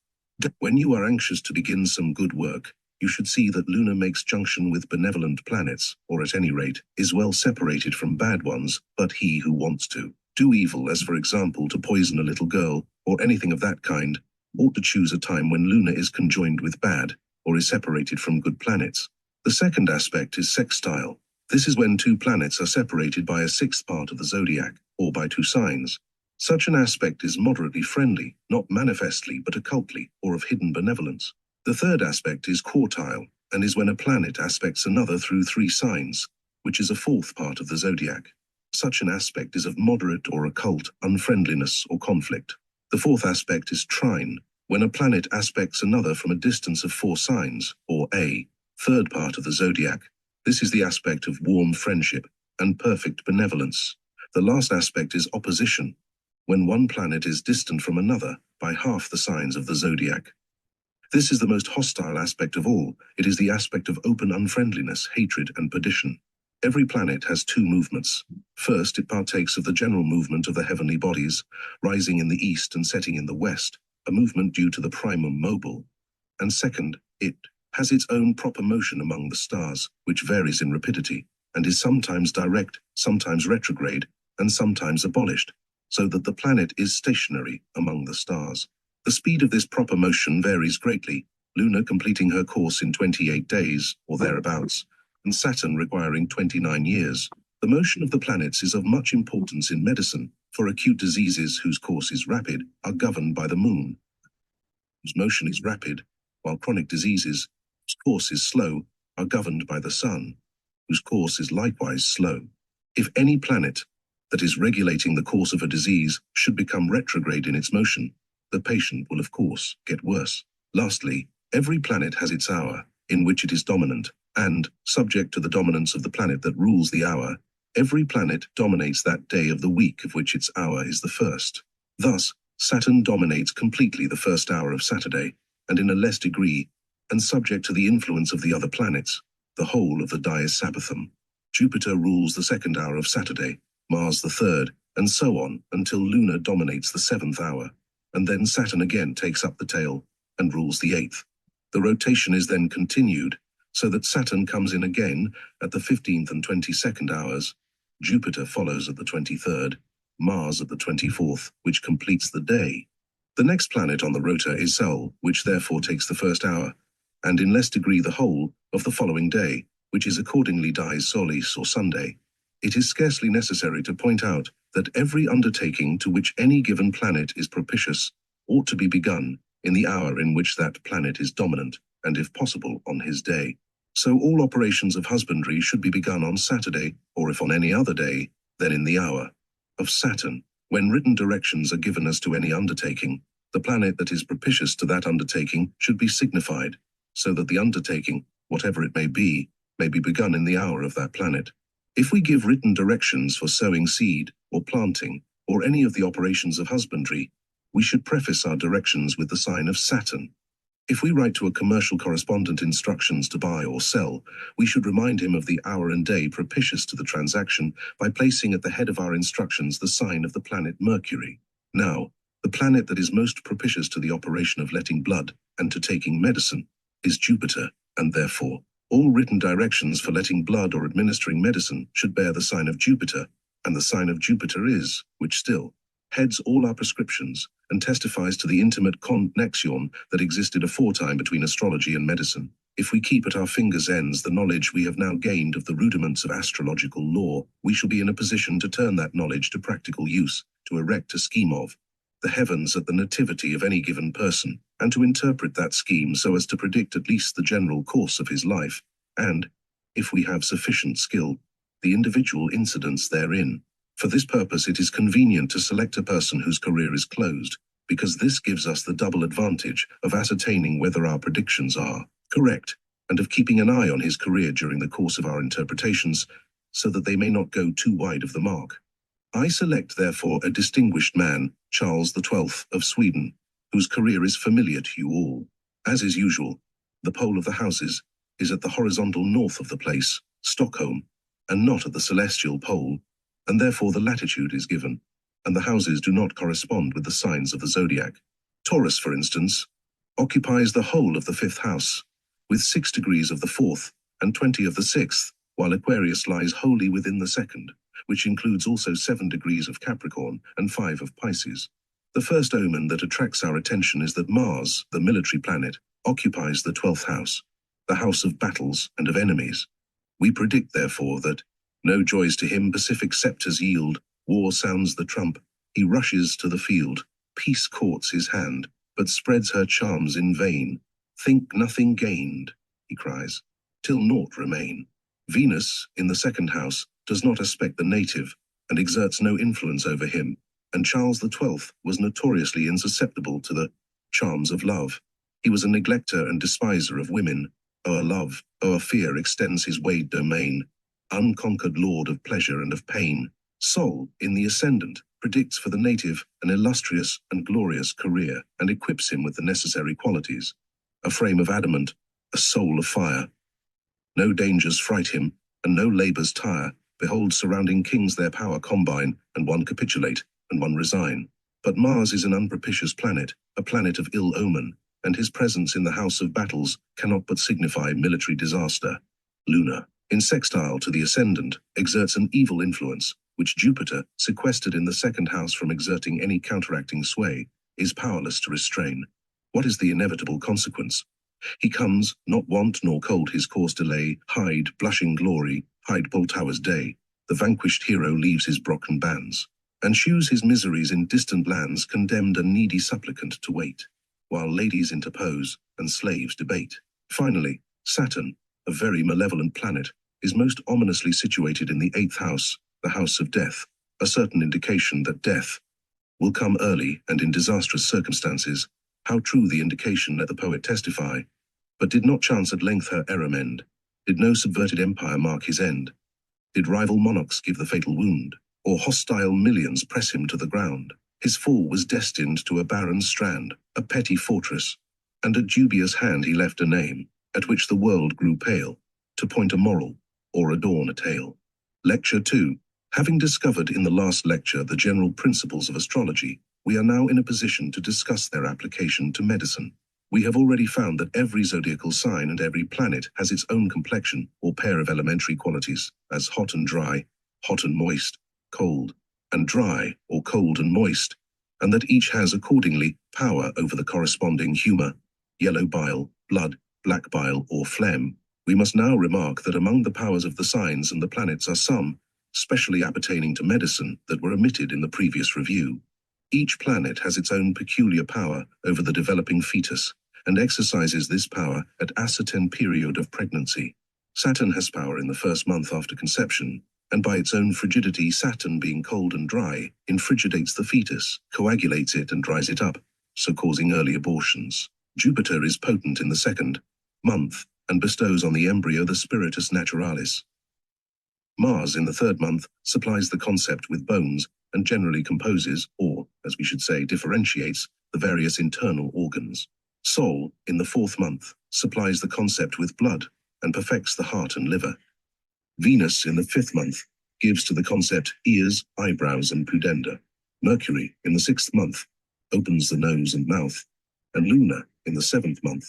When you are anxious to begin some good work, you should see that Luna makes junction with benevolent planets, or at any rate, is well separated from bad ones, but he who wants to do evil, as for example to poison a little girl, or anything of that kind, ought to choose a time when Luna is conjoined with bad, or is separated from good planets. The second aspect is sextile. This is when 2 planets are separated by a 6th part of the zodiac, or by 2 signs. Such an aspect is moderately friendly, not manifestly but occultly, or of hidden benevolence. The third aspect is quartile, and is when a planet aspects another through 3 signs, which is a 4th part of the zodiac. Such an aspect is of moderate or occult unfriendliness or conflict. The 4th aspect is trine, when a planet aspects another from a distance of 4 signs, or a 3rd part of the zodiac. This is the aspect of warm friendship and perfect benevolence. The last aspect is opposition, when one planet is distant from another by half the signs of the zodiac. This is the most hostile aspect of all. It is the aspect of open unfriendliness, hatred, and perdition. Every planet has 2 movements. First, it partakes of the general movement of the heavenly bodies, rising in the east and setting in the west, a movement due to the primum mobile. And second, it has its own proper motion among the stars, which varies in rapidity, and is sometimes direct, sometimes retrograde, and sometimes abolished, so that the planet is stationary among the stars. The speed of this proper motion varies greatly, Luna completing her course in 28 days, or thereabouts, and Saturn requiring 29 years. The motion of the planets is of much importance in medicine, for acute diseases whose course is rapid are governed by the moon, whose motion is rapid, while chronic diseases, whose course is slow, are governed by the sun, whose course is likewise slow. If any planet that is regulating the course of a disease should become retrograde in its motion, the patient will of course get worse. Lastly, every planet has its hour, in which it is dominant, and, subject to the dominance of the planet that rules the hour, every planet dominates that day of the week of which its hour is the first. Thus, Saturn dominates completely the first hour of Saturday, and in a less degree, and subject to the influence of the other planets, the whole of the dies Sabbathum. Jupiter rules the 2nd hour of Saturday, Mars the 3rd, and so on until Luna dominates the 7th hour, and then Saturn again takes up the tail and rules the 8th. The rotation is then continued, so that Saturn comes in again at the 15th and 22nd hours, Jupiter follows at the 23rd, Mars at the 24th, which completes the day. The next planet on the rota is Sol, which therefore takes the 1st hour, and in less degree the whole of the following day, which is accordingly dies Solis or Sunday. It is scarcely necessary to point out that every undertaking to which any given planet is propitious ought to be begun in the hour in which that planet is dominant, and if possible on his day. So all operations of husbandry should be begun on Saturday, or if on any other day, then in the hour of Saturn. When written directions are given as to any undertaking, The planet that is propitious to that undertaking should be signified, so that the undertaking, whatever it may be begun in the hour of that planet. If we give written directions for sowing seed, or planting, or any of the operations of husbandry, we should preface our directions with the sign of Saturn. If we write to a commercial correspondent instructions to buy or sell, we should remind him of the hour and day propitious to the transaction by placing at the head of our instructions the sign of the planet Mercury. Now, the planet that is most propitious to the operation of letting blood and to taking medicine is Jupiter, and therefore, all written directions for letting blood or administering medicine should bear the sign of Jupiter, and the sign of Jupiter is, which still heads all our prescriptions and testifies to the intimate connexion that existed aforetime between astrology and medicine. If we keep at our fingers' ends the knowledge we have now gained of the rudiments of astrological law, we shall be in a position to turn that knowledge to practical use, to erect a scheme of the heavens at the nativity of any given person, and to interpret that scheme so as to predict at least the general course of his life, and, if we have sufficient skill, the individual incidents therein. For this purpose it is convenient to select a person whose career is closed, because this gives us the double advantage of ascertaining whether our predictions are correct, and of keeping an eye on his career during the course of our interpretations, so that they may not go too wide of the mark. I select therefore a distinguished man, Charles XII of Sweden, whose career is familiar to you all. As is usual, the pole of the houses is at the horizontal north of the place, Stockholm, and not at the celestial pole, and therefore the latitude is given, and the houses do not correspond with the signs of the zodiac. Taurus, for instance, occupies the whole of the 5th house, with 6 degrees of the 4th and 20 of the 6th, while Aquarius lies wholly within the 2nd, which includes also 7 degrees of Capricorn and 5 of Pisces. The first omen that attracts our attention is that Mars, the military planet, occupies the 12th house, the house of battles and of enemies. We predict, therefore, that no joys to him Pacific scepters yield, war sounds the trump, he rushes to the field, peace courts his hand, but spreads her charms in vain. Think nothing gained, he cries, till naught remain. Venus, in the 2nd house, does not aspect the native, and exerts no influence over him, and Charles XII was notoriously insusceptible to the charms of love. He was a neglecter and despiser of women. O'er love, o'er fear extends his wide domain, unconquered lord of pleasure and of pain. Sol, in the ascendant, predicts for the native an illustrious and glorious career, and equips him with the necessary qualities. A frame of adamant, a soul of fire. No dangers fright him, and no labors tire. Behold, surrounding kings their power combine, and one capitulate, and one resign. But Mars is an unpropitious planet, a planet of ill omen, and his presence in the house of battles cannot but signify military disaster. Luna, in sextile to the ascendant, exerts an evil influence, which Jupiter, sequestered in the 2nd house from exerting any counteracting sway, is powerless to restrain. What is the inevitable consequence? He comes, not want nor cold his course delay, hide, blushing glory, hide Poltawa's day. The vanquished hero leaves his broken bands, and shews his miseries in distant lands, condemned a needy supplicant to wait, while ladies interpose, and slaves debate. Finally, Saturn, a very malevolent planet, is most ominously situated in the 8th house, the house of death, a certain indication that death will come early and in disastrous circumstances. How true the indication let the poet testify. But did not chance at length her error mend? Did no subverted empire mark his end? Did rival monarchs give the fatal wound? Or hostile millions press him to the ground? His fall was destined to a barren strand, a petty fortress, and at dubious hand he left a name, at which the world grew pale, to point a moral, or adorn a tale. Lecture 2. Having discovered in the last lecture the general principles of astrology, we are now in a position to discuss their application to medicine. We have already found that every zodiacal sign and every planet has its own complexion, or pair of elementary qualities, as hot and dry, hot and moist, cold and dry, or cold and moist, and that each has accordingly power over the corresponding humor, yellow bile, blood, black bile, or phlegm. We must now remark that among the powers of the signs and the planets are some, specially appertaining to medicine, that were omitted in the previous review. Each planet has its own peculiar power over the developing fetus, and exercises this power at ascertained period of pregnancy. Saturn has power in the first month after conception, and by its own frigidity, Saturn being cold and dry, infrigidates the fetus, coagulates it and dries it up. so causing early abortions. Jupiter is potent in the second month and bestows on the embryo the spiritus naturalis. Mars in the third month supplies the concept with bones and generally composes, or, as we should say, differentiates, the various internal organs. Sol, in the fourth month, supplies the concept with blood and perfects the heart and liver. Venus, in the fifth month, gives to the concept ears, eyebrows, and pudenda. Mercury, in the sixth month, opens the nose and mouth, and Luna, in the seventh month,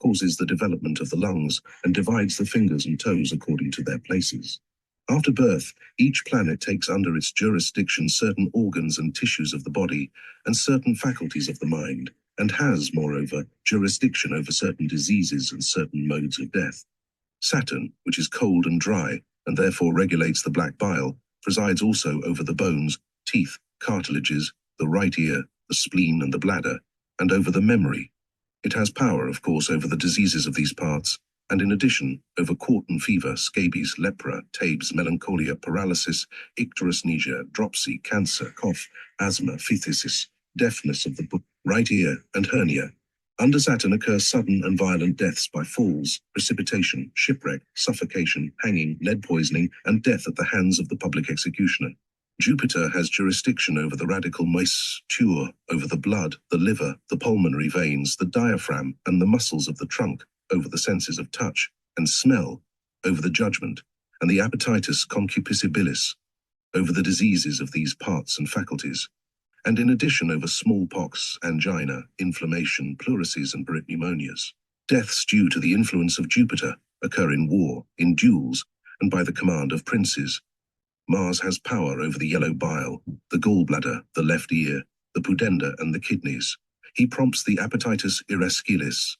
causes the development of the lungs and divides the fingers and toes according to their places. After birth, each planet takes under its jurisdiction certain organs and tissues of the body and certain faculties of the mind, and has, moreover, jurisdiction over certain diseases and certain modes of death. Saturn, which is cold and dry, and therefore regulates the black bile, presides also over the bones, teeth, cartilages, the right ear, the spleen, and the bladder, and over the memory. It has power, of course, over the diseases of these parts, and in addition, over quartan fever, scabies, lepra, tabes, melancholia, paralysis, icterusnesia, dropsy, cancer, cough, asthma, phthisis, deafness of the right ear, and hernia. Under Saturn occur sudden and violent deaths by falls, precipitation, shipwreck, suffocation, hanging, lead poisoning, and death at the hands of the public executioner. Jupiter has jurisdiction over the radical moisture, over the blood, the liver, the pulmonary veins, the diaphragm, and the muscles of the trunk, over the senses of touch and smell, over the judgment, and the appetitus concupiscibilis, over the diseases of these parts and faculties, and in addition over smallpox, angina, inflammation, pleurisy, and pneumonias. Deaths due to the influence of Jupiter occur in war, in duels, and by the command of princes. Mars has power over the yellow bile, the gallbladder, the left ear, the pudenda, and the kidneys. He prompts the appetitus irascilis.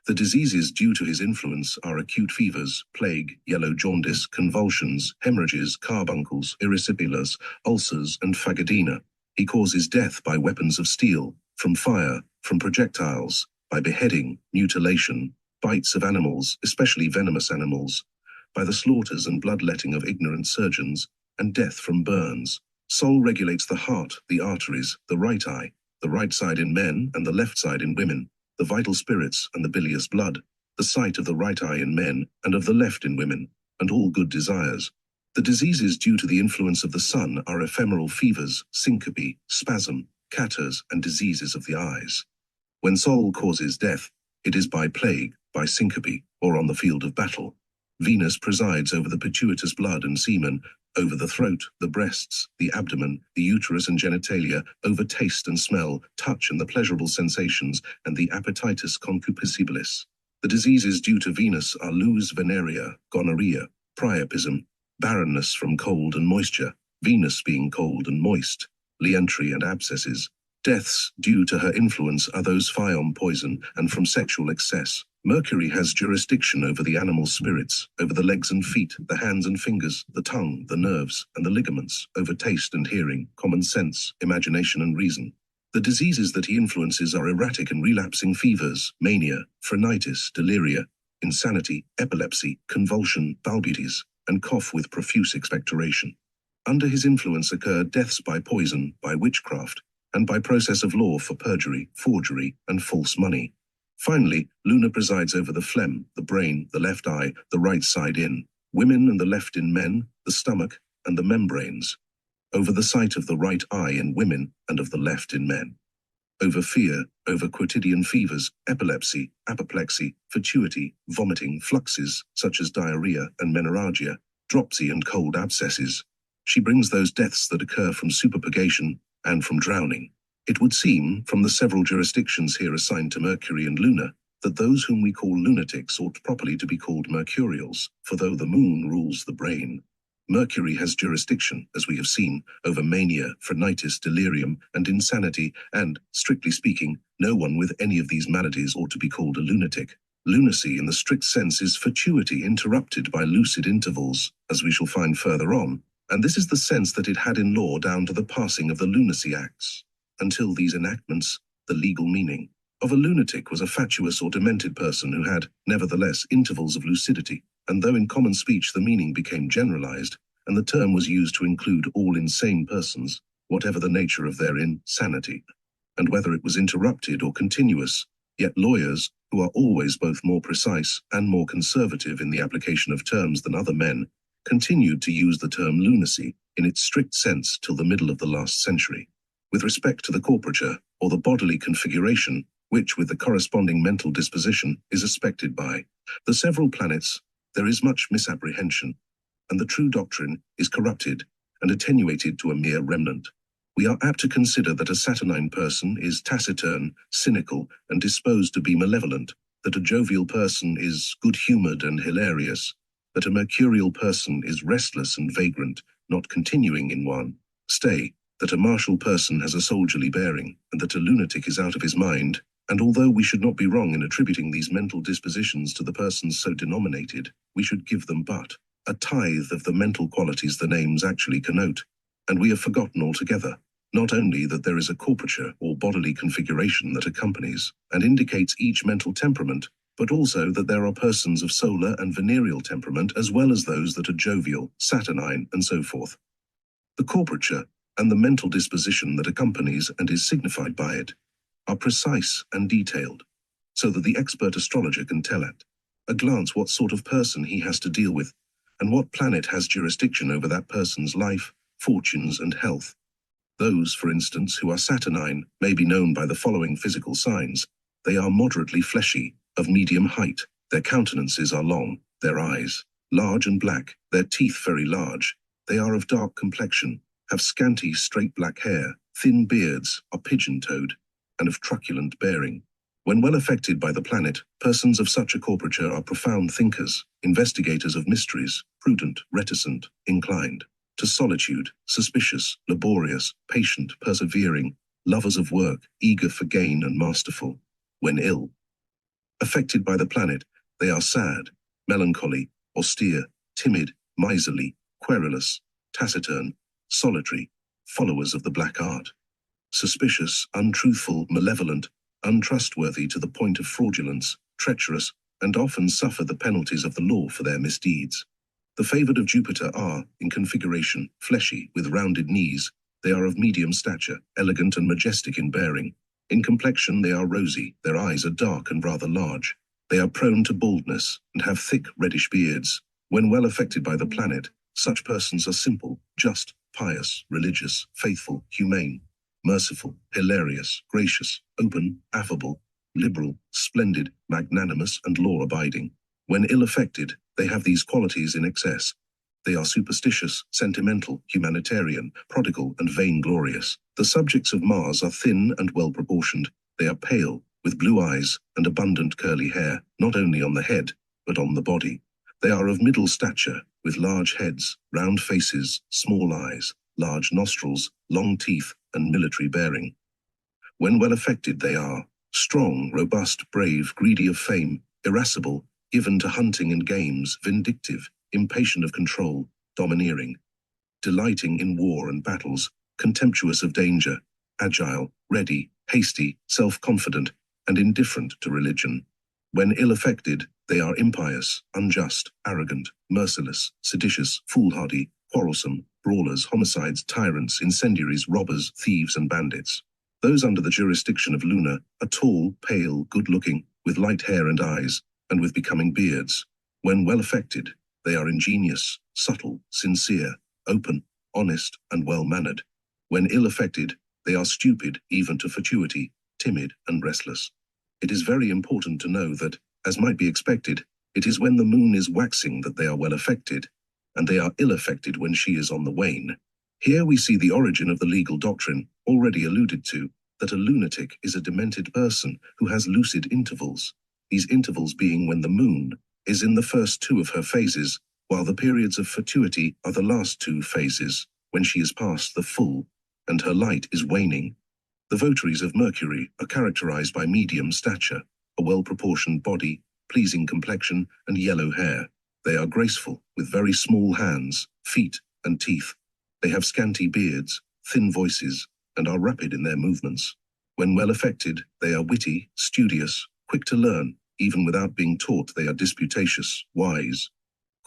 The diseases due to his influence are acute fevers, plague, yellow jaundice, convulsions, hemorrhages, carbuncles, erysipelas, ulcers, and phagoedema. He causes death by weapons of steel, from fire, from projectiles, by beheading, mutilation, bites of animals, especially venomous animals, by the slaughters and bloodletting of ignorant surgeons, and death from burns. Sol regulates the heart, the arteries, the right eye, the right side in men and the left side in women, the vital spirits and the bilious blood, the sight of the right eye in men and of the left in women, and all good desires. The diseases due to the influence of the sun are ephemeral fevers, syncope, spasm, catarrhs, and diseases of the eyes. When Sol causes death, it is by plague, by syncope, or on the field of battle. Venus presides over the pituitous blood and semen, over the throat, the breasts, the abdomen, the uterus and genitalia, over taste and smell, touch and the pleasurable sensations, and the appetitus concupiscibilis. The diseases due to Venus are luz venerea, gonorrhea, priapism, barrenness from cold and moisture, Venus being cold and moist, lientry and abscesses. Deaths due to her influence are those phiom poison and from sexual excess. Mercury has jurisdiction over the animal spirits, over the legs and feet, the hands and fingers, the tongue, the nerves, and the ligaments, over taste and hearing, common sense, imagination and reason. The diseases that he influences are erratic and relapsing fevers, mania, phrenitis, deliria, insanity, epilepsy, convulsion, balbuties, and cough with profuse expectoration. Under his influence occur deaths by poison, by witchcraft, and by process of law for perjury, forgery, and false money. Finally, Luna presides over the phlegm, the brain, the left eye, the right side in women and the left in men, the stomach, and the membranes, over the sight of the right eye in women and of the left in men, over fear, over quotidian fevers, epilepsy, apoplexy, fatuity, vomiting, fluxes, such as diarrhea and menorrhagia, dropsy and cold abscesses. She brings those deaths that occur from superpurgation and from drowning. It would seem, from the several jurisdictions here assigned to Mercury and Luna, that those whom we call lunatics ought properly to be called mercurials, for though the moon rules the brain, Mercury has jurisdiction, as we have seen, over mania, phrenitis, delirium, and insanity, and, strictly speaking, no one with any of these maladies ought to be called a lunatic. Lunacy in the strict sense is fatuity interrupted by lucid intervals, as we shall find further on, and this is the sense that it had in law down to the passing of the Lunacy Acts. Until these enactments, the legal meaning of a lunatic was a fatuous or demented person who had, nevertheless, intervals of lucidity, and though in common speech the meaning became generalized, and the term was used to include all insane persons, whatever the nature of their insanity. and whether it was interrupted or continuous, yet lawyers, who are always both more precise and more conservative in the application of terms than other men, continued to use the term lunacy in its strict sense till the middle of the last century. With respect to the corporature, or the bodily configuration, which with the corresponding mental disposition is aspected by the several planets, there is much misapprehension, and the true doctrine is corrupted and attenuated to a mere remnant. We are apt to consider that a Saturnine person is taciturn, cynical, and disposed to be malevolent, that a jovial person is good-humored and hilarious, that a Mercurial person is restless and vagrant, not continuing in one stay, that a martial person has a soldierly bearing, and that a lunatic is out of his mind. And although we should not be wrong in attributing these mental dispositions to the persons so denominated, we should give them but a tithe of the mental qualities the names actually connote, and we have forgotten altogether, not only that there is a corporature or bodily configuration that accompanies and indicates each mental temperament, but also that there are persons of solar and venereal temperament as well as those that are jovial, saturnine, and so forth. The corporature and the mental disposition that accompanies and is signified by it are precise and detailed, so that the expert astrologer can tell at a glance what sort of person he has to deal with, and what planet has jurisdiction over that person's life, fortunes, and health. Those, for instance, who are Saturnine may be known by the following physical signs. They are moderately fleshy, of medium height, their countenances are long, their eyes large and black, their teeth very large, they are of dark complexion, have scanty straight black hair, thin beards, are pigeon-toed, and of truculent bearing. When well affected by the planet, persons of such a corporature are profound thinkers, investigators of mysteries, prudent, reticent, inclined to solitude, suspicious, laborious, patient, persevering, lovers of work, eager for gain and masterful. When ill affected by the planet, they are sad, melancholy, austere, timid, miserly, querulous, taciturn, solitary, followers of the black art, suspicious, untruthful, malevolent, untrustworthy to the point of fraudulence, treacherous, and often suffer the penalties of the law for their misdeeds. The favored of Jupiter are, in configuration, fleshy, with rounded knees. They are of medium stature, elegant and majestic in bearing. In complexion they are rosy, their eyes are dark and rather large. They are prone to baldness, and have thick reddish beards. When well affected by the planet, such persons are simple, just, pious, religious, faithful, humane, merciful, hilarious, gracious, open, affable, liberal, splendid, magnanimous, and law-abiding. When ill affected, they have these qualities in excess. They are superstitious, sentimental, humanitarian, prodigal, and vainglorious. The subjects of Mars are thin and well-proportioned. They are pale, with blue eyes and abundant curly hair, not only on the head, but on the body. They are of middle stature, with large heads, round faces, small eyes, large nostrils, long teeth, and military bearing. When well affected they are strong, robust, brave, greedy of fame, irascible, given to hunting and games, vindictive, impatient of control, domineering, delighting in war and battles, contemptuous of danger, agile, ready, hasty, self-confident, and indifferent to religion. When ill affected, they are impious, unjust, arrogant, merciless, seditious, foolhardy, quarrelsome, brawlers, homicides, tyrants, incendiaries, robbers, thieves, and bandits. Those under the jurisdiction of Luna are tall, pale, good-looking, with light hair and eyes, and with becoming beards. When well affected, they are ingenious, subtle, sincere, open, honest, and well-mannered. When ill affected, they are stupid, even to fatuity, timid, and restless. It is very important to know that, as might be expected, it is when the moon is waxing that they are well affected, and they are ill affected when she is on the wane. Here we see the origin of the legal doctrine, already alluded to, that a lunatic is a demented person who has lucid intervals, these intervals being when the moon is in the first two of her phases, while the periods of fatuity are the last two phases, when she is past the full, and her light is waning. The votaries of Mercury are characterized by medium stature, a well-proportioned body, pleasing complexion, and yellow hair. They are graceful, with very small hands, feet, and teeth. They have scanty beards, thin voices, and are rapid in their movements. When well affected, they are witty, studious, quick to learn. Even without being taught, they are disputatious, wise,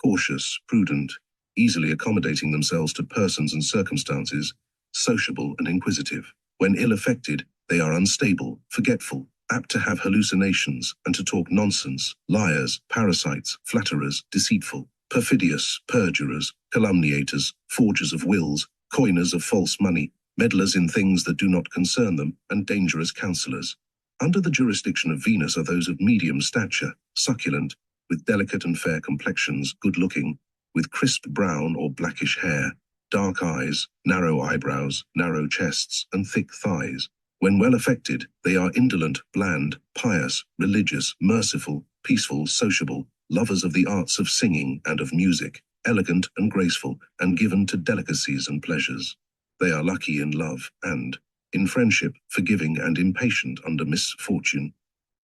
cautious, prudent, easily accommodating themselves to persons and circumstances, sociable and inquisitive. When ill affected, They are unstable, forgetful, apt to have hallucinations and to talk nonsense, liars, parasites, flatterers, deceitful, perfidious, perjurers, calumniators, forgers of wills, coiners of false money, meddlers in things that do not concern them, and dangerous counselors. Under the jurisdiction of Venus are those of medium stature, succulent, with delicate and fair complexions, good-looking, with crisp brown or blackish hair, dark eyes, narrow eyebrows, narrow chests, and thick thighs. When well affected, they are indolent, bland, pious, religious, merciful, peaceful, sociable, lovers of the arts of singing and of music, elegant and graceful, and given to delicacies and pleasures. They are lucky in love and, in friendship, forgiving and impatient under misfortune.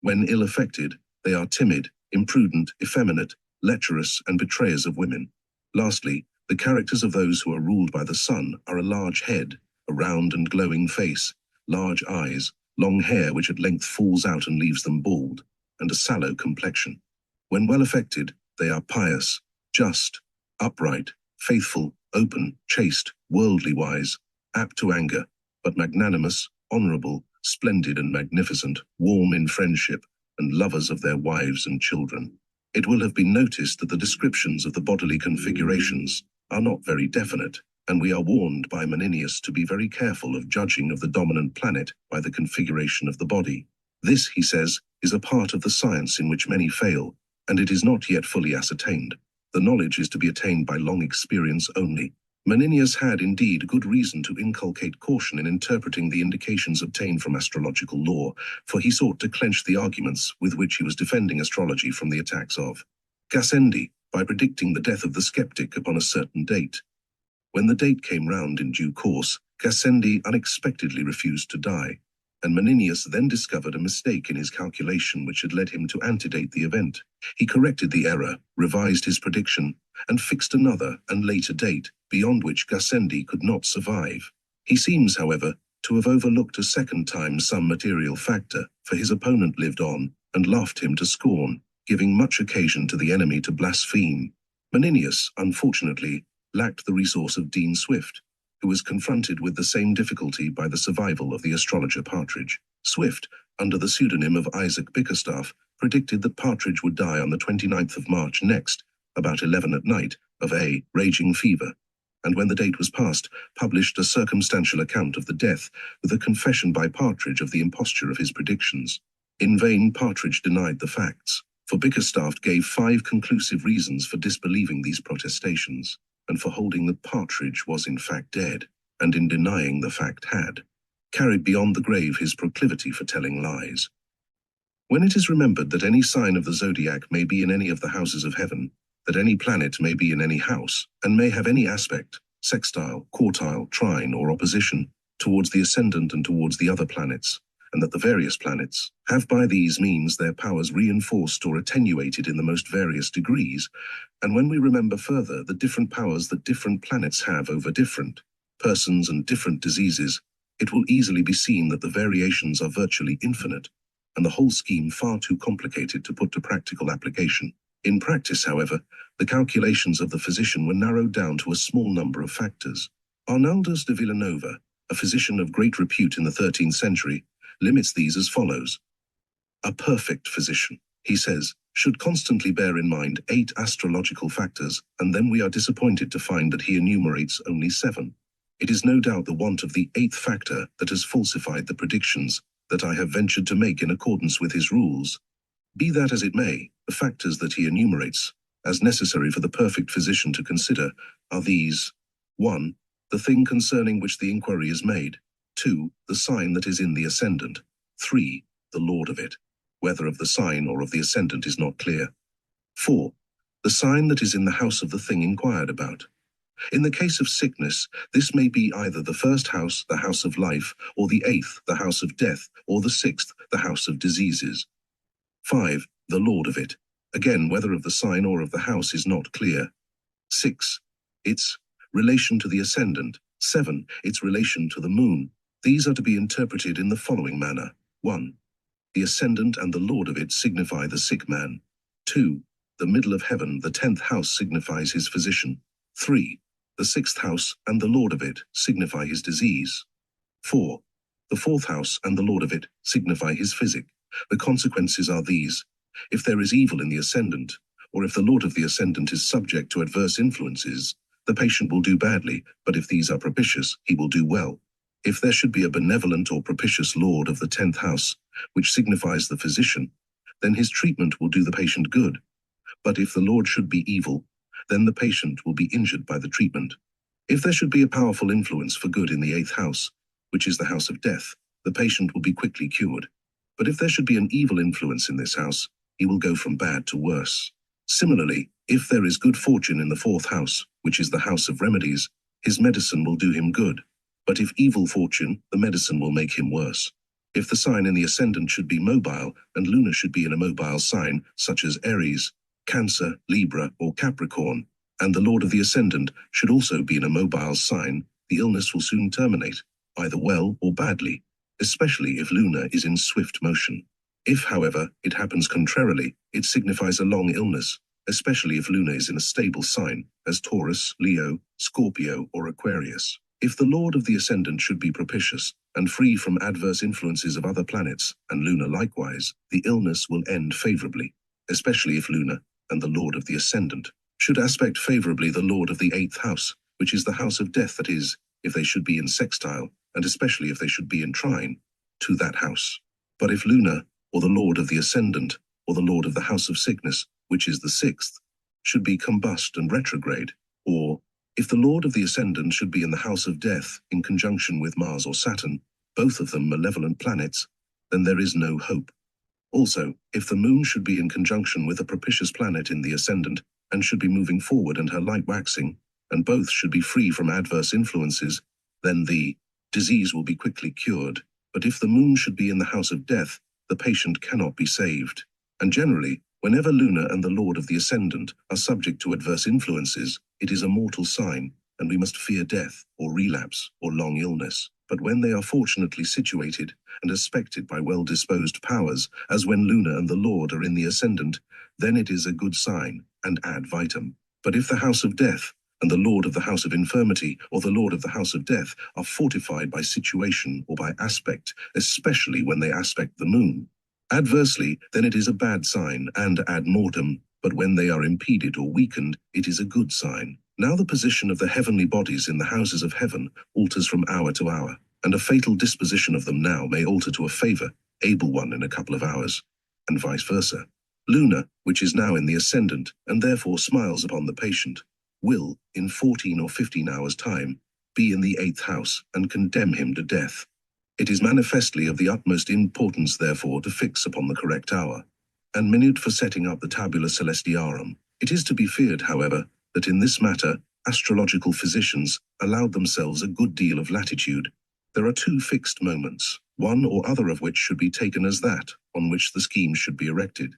When ill affected, they are timid, imprudent, effeminate, lecherous, and betrayers of women. Lastly, the characters of those who are ruled by the sun are a large head, a round and glowing face, large eyes, long hair which at length falls out and leaves them bald, and a sallow complexion. When well affected, they are pious, just, upright, faithful, open, chaste, worldly wise, apt to anger, but magnanimous, honorable, splendid and magnificent, warm in friendship, and lovers of their wives and children. It will have been noticed that the descriptions of the bodily configurations are not very definite, and we are warned by Menenius to be very careful of judging of the dominant planet by the configuration of the body. This, he says, is a part of the science in which many fail, and it is not yet fully ascertained. The knowledge is to be attained by long experience only. Menenius had indeed good reason to inculcate caution in interpreting the indications obtained from astrological law, for he sought to clench the arguments with which he was defending astrology from the attacks of Gassendi, by predicting the death of the skeptic upon a certain date. When the date came round in due course, Gassendi unexpectedly refused to die, and Menenius then discovered a mistake in his calculation which had led him to antedate the event. He corrected the error, revised his prediction, and fixed another and later date, beyond which Gassendi could not survive. He seems, however, to have overlooked a second time some material factor, for his opponent lived on, and laughed him to scorn, giving much occasion to the enemy to blaspheme. Menenius, unfortunately, lacked the resource of Dean Swift, who was confronted with the same difficulty by the survival of the astrologer Partridge. Swift, under the pseudonym of Isaac Bickerstaff, predicted that Partridge would die on the 29th of March next, about 11 at night, of a raging fever, and when the date was past, published a circumstantial account of the death, with a confession by Partridge of the imposture of his predictions. In vain Partridge denied the facts, for Bickerstaff gave 5 conclusive reasons for disbelieving these protestations, and for holding that Partridge was in fact dead, and in denying the fact had carried beyond the grave his proclivity for telling lies. When it is remembered that any sign of the zodiac may be in any of the houses of heaven, that any planet may be in any house, and may have any aspect, sextile, quartile, trine, or opposition, towards the ascendant and towards the other planets, and that the various planets have by these means their powers reinforced or attenuated in the most various degrees, and when we remember further the different powers that different planets have over different persons and different diseases, it will easily be seen that the variations are virtually infinite, and the whole scheme far too complicated to put to practical application. In practice, however, the calculations of the physician were narrowed down to a small number of factors. Arnaldus de Villanova, a physician of great repute in the 13th century, limits these as follows. A perfect physician, he says, should constantly bear in mind 8 astrological factors, and then we are disappointed to find that he enumerates only 7. It is no doubt the want of the 8th factor that has falsified the predictions that I have ventured to make in accordance with his rules. Be that as it may, the factors that he enumerates, as necessary for the perfect physician to consider, are these. 1. The thing concerning which the inquiry is made. 2. The sign that is in the ascendant. 3. The lord of it, whether of the sign or of the ascendant is not clear. 4. The sign that is in the house of the thing inquired about. In the case of sickness, this may be either the first house, the house of life, or the 8th, the house of death, or the 6th, the house of diseases. 5. The lord of it. Again, whether of the sign or of the house is not clear. 6. Its relation to the ascendant. 7. Its relation to the moon. These are to be interpreted in the following manner. 1. The ascendant and the lord of it signify the sick man. 2. The middle of heaven, the 10th house, signifies his physician. 3. The 6th house and the lord of it signify his disease. 4. The fourth house and the lord of it signify his physic. The consequences are these. If there is evil in the ascendant, or if the lord of the ascendant is subject to adverse influences, the patient will do badly, but if these are propitious, he will do well. If there should be a benevolent or propitious lord of the 10th house, which signifies the physician, then his treatment will do the patient good. But if the lord should be evil, then the patient will be injured by the treatment. If there should be a powerful influence for good in the 8th house, which is the house of death, the patient will be quickly cured. But if there should be an evil influence in this house, he will go from bad to worse. Similarly, if there is good fortune in the 4th house, which is the house of remedies, his medicine will do him good. But if evil fortune, the medicine will make him worse. If the sign in the ascendant should be mobile, and Luna should be in a mobile sign, such as Aries, Cancer, Libra, or Capricorn, and the lord of the ascendant should also be in a mobile sign, the illness will soon terminate, either well or badly, especially if Luna is in swift motion. If, however, it happens contrarily, it signifies a long illness, especially if Luna is in a stable sign, as Taurus, Leo, Scorpio, or Aquarius. If the lord of the ascendant should be propitious, and free from adverse influences of other planets, and Luna likewise, the illness will end favorably, especially if Luna, and the lord of the ascendant, should aspect favorably the lord of the 8th house, which is the house of death, that is, if they should be in sextile, and especially if they should be in trine, to that house. But if Luna, or the lord of the ascendant, or the lord of the house of sickness, which is the 6th, should be combust and retrograde, or if the lord of the ascendant should be in the house of death in conjunction with Mars or Saturn, both of them malevolent planets, then there is no hope. Also, if the moon should be in conjunction with a propitious planet in the ascendant, and should be moving forward and her light waxing, and both should be free from adverse influences, then the disease will be quickly cured. But if the moon should be in the house of death, the patient cannot be saved. And generally, whenever Luna and the lord of the ascendant are subject to adverse influences, it is a mortal sign, and we must fear death, or relapse, or long illness. But when they are fortunately situated, and aspected by well-disposed powers, as when Luna and the lord are in the ascendant, then it is a good sign, and ad vitam. But if the house of death, and the lord of the house of infirmity, or the lord of the house of death, are fortified by situation or by aspect, especially when they aspect the moon, adversely, then it is a bad sign, and ad mortem, but when they are impeded or weakened, it is a good sign. Now the position of the heavenly bodies in the houses of heaven alters from hour to hour, and a fatal disposition of them now may alter to a able one in a couple of hours, and vice versa. Luna, which is now in the ascendant, and therefore smiles upon the patient, will, in 14 or 15 hours' time, be in the 8th house, and condemn him to death. It is manifestly of the utmost importance, therefore, to fix upon the correct hour, and minute for setting up the tabula celestiarum. It is to be feared, however, that in this matter, astrological physicians allowed themselves a good deal of latitude. There are 2 fixed moments, one or other of which should be taken as that on which the scheme should be erected.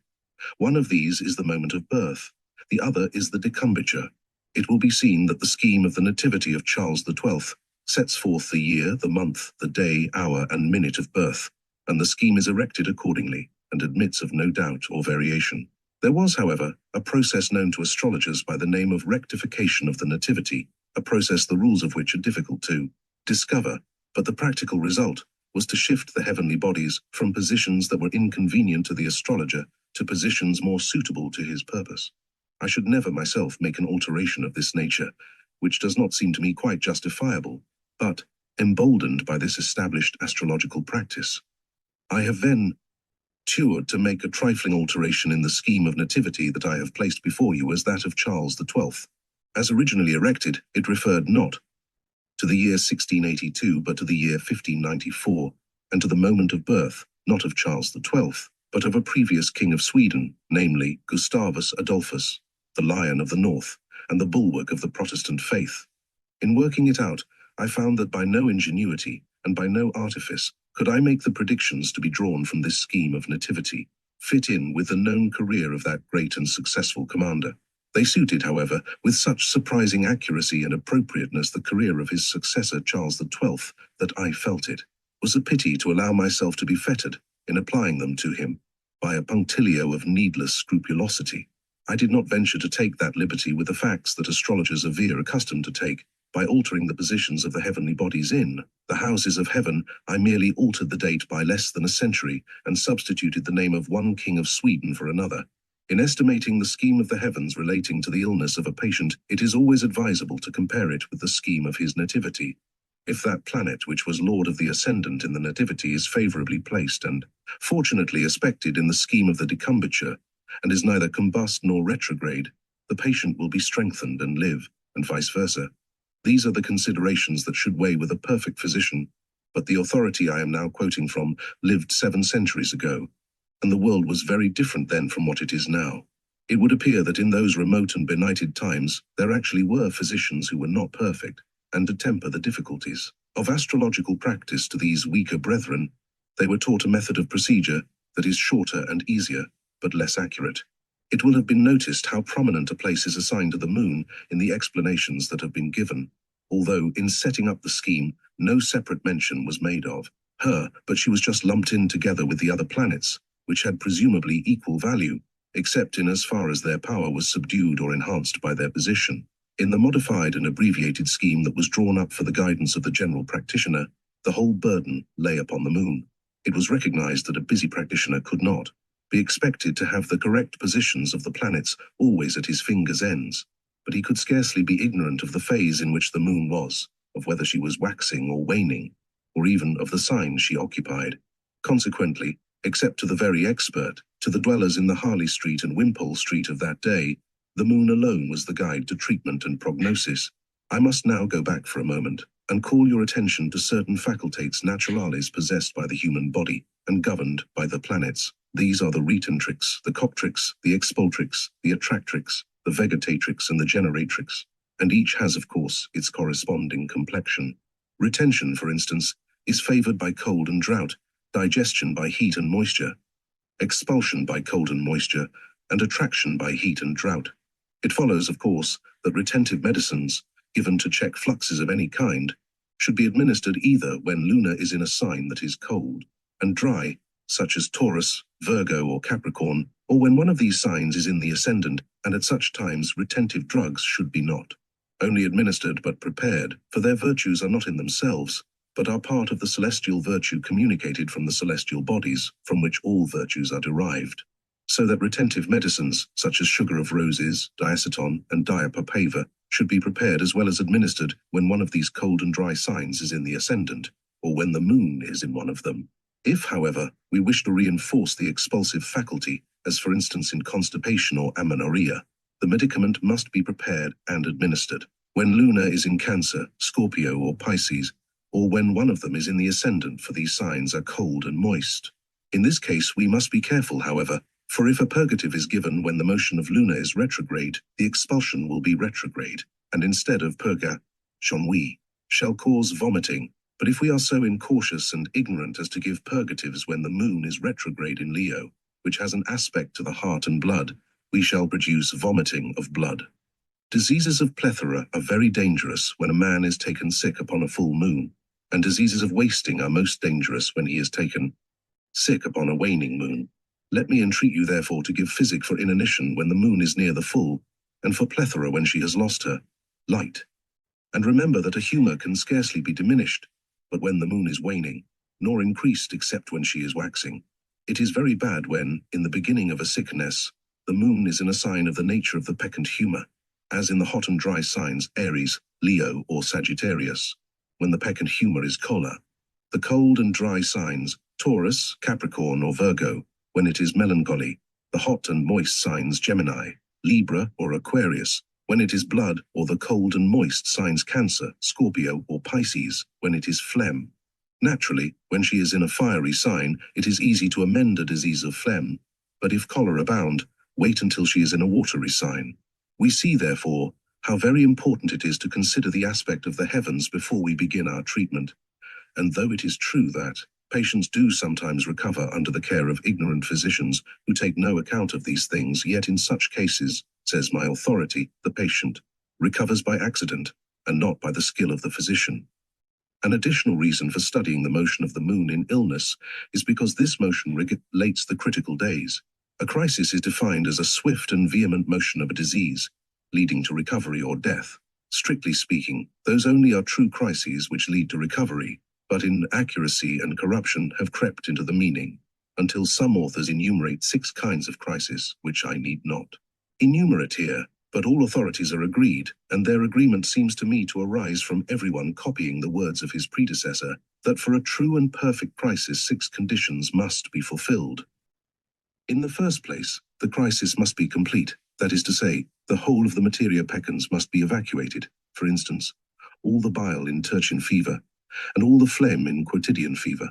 One of these is the moment of birth, the other is the decumbiture. It will be seen that the scheme of the nativity of Charles XII sets forth the year, the month, the day, hour, and minute of birth, and the scheme is erected accordingly, and admits of no doubt or variation. There was, however, a process known to astrologers by the name of rectification of the nativity, a process the rules of which are difficult to discover, but the practical result was to shift the heavenly bodies from positions that were inconvenient to the astrologer to positions more suitable to his purpose. I should never myself make an alteration of this nature, which does not seem to me quite justifiable, but, emboldened by this established astrological practice, I have then ventured to make a trifling alteration in the scheme of nativity that I have placed before you as that of Charles XII. As originally erected, it referred not to the year 1682, but to the year 1594, and to the moment of birth, not of Charles XII, but of a previous king of Sweden, namely Gustavus Adolphus, the Lion of the North, and the bulwark of the Protestant faith. In working it out, I found that by no ingenuity, and by no artifice, could I make the predictions to be drawn from this scheme of nativity fit in with the known career of that great and successful commander. They suited, however, with such surprising accuracy and appropriateness the career of his successor Charles XII, that I felt it was a pity to allow myself to be fettered in applying them to him by a punctilio of needless scrupulosity. I did not venture to take that liberty with the facts that astrologers are accustomed to take, By altering the positions of the heavenly bodies in the houses of heaven, I merely altered the date by less than a century and substituted the name of one king of Sweden for another. In estimating the scheme of the heavens relating to the illness of a patient, it is always advisable to compare it with the scheme of his nativity. If that planet which was lord of the ascendant in the nativity is favorably placed and, fortunately, aspected in the scheme of the decumbiture, and is neither combust nor retrograde, the patient will be strengthened and live, and vice versa. These are the considerations that should weigh with a perfect physician, but the authority I am now quoting from lived 7 centuries ago, and the world was very different then from what it is now. It would appear that in those remote and benighted times there actually were physicians who were not perfect, and to temper the difficulties of astrological practice to these weaker brethren, they were taught a method of procedure that is shorter and easier, but less accurate. It will have been noticed how prominent a place is assigned to the moon in the explanations that have been given, although in setting up the scheme no separate mention was made of her, but she was just lumped in together with the other planets, which had presumably equal value, except in as far as their power was subdued or enhanced by their position. In the modified and abbreviated scheme that was drawn up for the guidance of the general practitioner, the whole burden lay upon the moon. It was recognized that a busy practitioner could not be expected to have the correct positions of the planets always at his fingers' ends, but he could scarcely be ignorant of the phase in which the moon was, of whether she was waxing or waning, or even of the sign she occupied. Consequently, except to the very expert, to the dwellers in the Harley Street and Wimpole Street of that day, the moon alone was the guide to treatment and prognosis. I must now go back for a moment and call your attention to certain facultates naturales possessed by the human body and governed by the planets. These are the retentrix, the coptrix, the expultrix, the attractrix, the vegetatrix, and the generatrix, and each has, of course, its corresponding complexion. Retention, for instance, is favored by cold and drought, digestion by heat and moisture, expulsion by cold and moisture, and attraction by heat and drought. It follows, of course, that retentive medicines, given to check fluxes of any kind, should be administered either when Luna is in a sign that is cold and dry, such as Taurus, Virgo, or Capricorn, or when one of these signs is in the ascendant, and at such times retentive drugs should be not only administered but prepared, for their virtues are not in themselves, but are part of the celestial virtue communicated from the celestial bodies, from which all virtues are derived. So that retentive medicines, such as sugar of roses, diaceton, and diapapava, should be prepared as well as administered when one of these cold and dry signs is in the ascendant, or when the moon is in one of them. If, however, we wish to reinforce the expulsive faculty, as for instance in constipation or amenorrhea, the medicament must be prepared and administered when Luna is in Cancer, Scorpio, or Pisces, or when one of them is in the ascendant, for these signs are cold and moist. In this case we must be careful, however, for if a purgative is given when the motion of Luna is retrograde, the expulsion will be retrograde, and instead of purga, we shall cause vomiting. But if we are so incautious and ignorant as to give purgatives when the moon is retrograde in Leo, which has an aspect to the heart and blood, we shall produce vomiting of blood. Diseases of plethora are very dangerous when a man is taken sick upon a full moon, and diseases of wasting are most dangerous when he is taken sick upon a waning moon. Let me entreat you therefore to give physic for inanition when the moon is near the full, and for plethora when she has lost her light. And remember that a humour can scarcely be diminished, but when the moon is waning, nor increased except when she is waxing. It is very bad when, in the beginning of a sickness, the moon is in a sign of the nature of the peccant humour, as in the hot and dry signs Aries, Leo, or Sagittarius, when the peccant humour is choler. The cold and dry signs Taurus, Capricorn, or Virgo, when it is melancholy. The hot and moist signs Gemini, Libra, or Aquarius, when it is blood, or the cold and moist signs Cancer, Scorpio, or Pisces, when it is phlegm. Naturally, when she is in a fiery sign, it is easy to amend a disease of phlegm, but if choler abound, wait until she is in a watery sign. We see, therefore, how very important it is to consider the aspect of the heavens before we begin our treatment. And though it is true that patients do sometimes recover under the care of ignorant physicians who take no account of these things, yet in such cases, says my authority, the patient recovers by accident, and not by the skill of the physician. An additional reason for studying the motion of the moon in illness is because this motion regulates the critical days. A crisis is defined as a swift and vehement motion of a disease, leading to recovery or death. Strictly speaking, those only are true crises which lead to recovery, but inaccuracy and corruption have crept into the meaning, until some authors enumerate 6 kinds of crisis, which I need not enumerate here, but all authorities are agreed, and their agreement seems to me to arise from everyone copying the words of his predecessor, that for a true and perfect crisis 6 conditions must be fulfilled. In the first place, the crisis must be complete, that is to say, the whole of the materia peccans must be evacuated, for instance, all the bile in tertian fever, and all the phlegm in quotidian fever.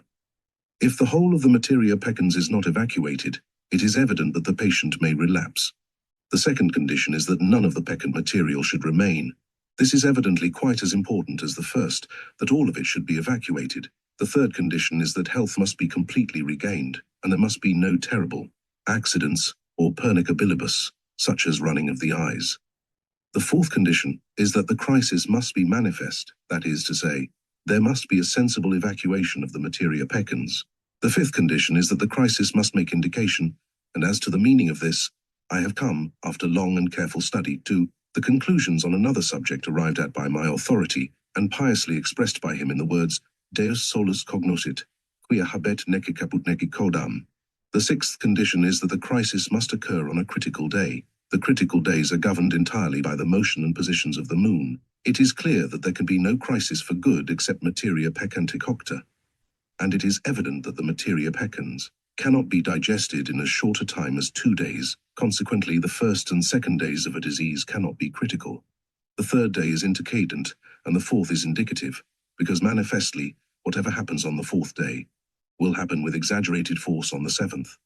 If the whole of the materia peccans is not evacuated, it is evident that the patient may relapse. The second condition is that none of the peccant material should remain. This is evidently quite as important as the first, that all of it should be evacuated. The third condition is that health must be completely regained, and there must be no terrible accidents or pernica bilibus, such as running of the eyes. The fourth condition is that the crisis must be manifest, that is to say, there must be a sensible evacuation of the materia peccans. The fifth condition is that the crisis must make indication, and as to the meaning of this, I have come, after long and careful study, to the conclusions on another subject arrived at by my authority, and piously expressed by him in the words, Deus solus cognoscit, quia habet neci caput neci codam. The sixth condition is that the crisis must occur on a critical day. The critical days are governed entirely by the motion and positions of the moon. It is clear that there can be no crisis for good except materia peccanticocta, and it is evident that the materia peccans cannot be digested in as short a time as 2 days. Consequently, the first and second days of a disease cannot be critical. The third day is intercadent, and the fourth is indicative, because manifestly, whatever happens on the 4th day will happen with exaggerated force on the 7th.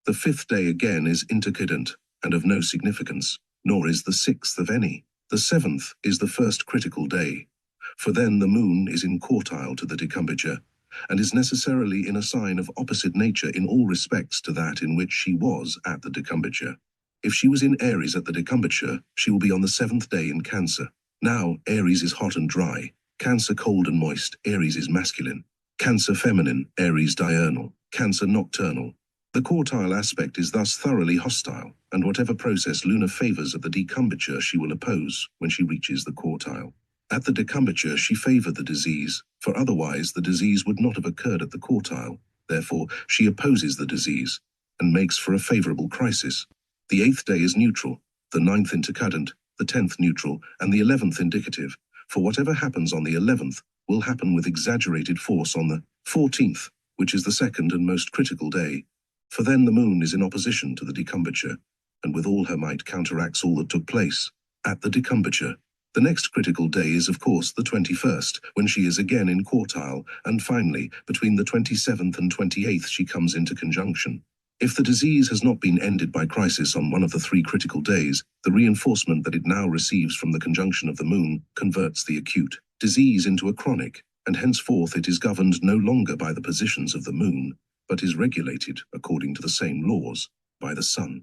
The 5th day again is intercadent, and of no significance, nor is the 6th of any. The 7th is the first critical day, for then the moon is in quartile to the decumbiture, and is necessarily in a sign of opposite nature in all respects to that in which she was at the decumbiture. If she was in Aries at the decumbiture, she will be on the 7th day in Cancer. Now, Aries is hot and dry, Cancer cold and moist, Aries is masculine, Cancer feminine, Aries diurnal, Cancer nocturnal. The quartile aspect is thus thoroughly hostile, and whatever process Luna favors at the decumbiture she will oppose when she reaches the quartile. At the decumbiture she favored the disease, for otherwise the disease would not have occurred at the quartile. Therefore she opposes the disease, and makes for a favorable crisis. The 8th day is neutral, the 9th intercadent, the 10th neutral, and the 11th indicative, for whatever happens on the 11th will happen with exaggerated force on the 14th, which is the second and most critical day, for then the moon is in opposition to the decumbiture, and with all her might counteracts all that took place at the decumbiture. The next critical day is of course the 21st, when she is again in quartile, and finally, between the 27th and 28th she comes into conjunction. If the disease has not been ended by crisis on one of the 3 critical days, the reinforcement that it now receives from the conjunction of the moon converts the acute disease into a chronic, and henceforth it is governed no longer by the positions of the moon, but is regulated, according to the same laws, by the sun.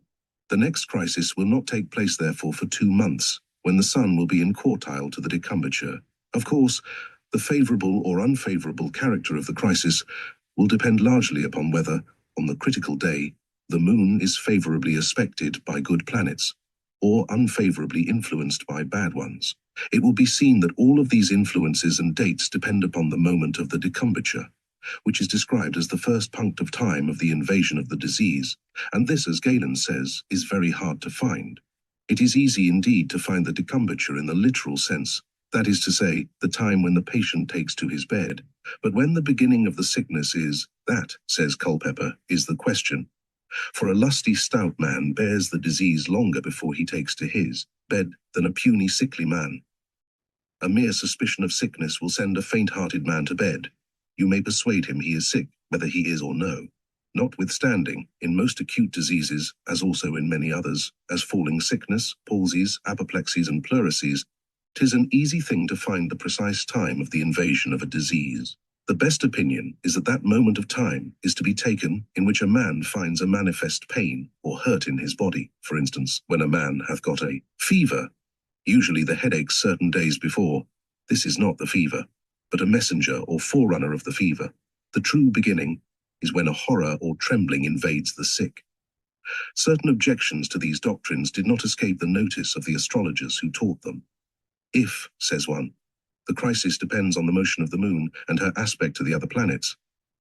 The next crisis will not take place therefore for 2 months, when the sun will be in quartile to the decumbiture. Of course, the favorable or unfavorable character of the crisis will depend largely upon whether, on the critical day, the moon is favorably aspected by good planets, or unfavorably influenced by bad ones. It will be seen that all of these influences and dates depend upon the moment of the decumbiture, which is described as the first punct of time of the invasion of the disease, and this, as Galen says, is very hard to find. It is easy indeed to find the decumbiture in the literal sense, that is to say, the time when the patient takes to his bed, but when the beginning of the sickness is, that, says Culpeper, is the question. For a lusty stout man bears the disease longer before he takes to his bed than a puny sickly man. A mere suspicion of sickness will send a faint-hearted man to bed. You may persuade him he is sick, whether he is or no. Notwithstanding, in most acute diseases, as also in many others, as falling sickness, palsies, apoplexies, and pleurisy, 'tis an easy thing to find the precise time of the invasion of a disease. The best opinion is that that moment of time is to be taken in which a man finds a manifest pain or hurt in his body. For instance, when a man hath got a fever, usually the headache certain days before. This is not the fever, but a messenger or forerunner of the fever. The true beginning is when a horror or trembling invades the sick. Certain objections to these doctrines did not escape the notice of the astrologers who taught them. If, says one, the crisis depends on the motion of the moon and her aspect to the other planets,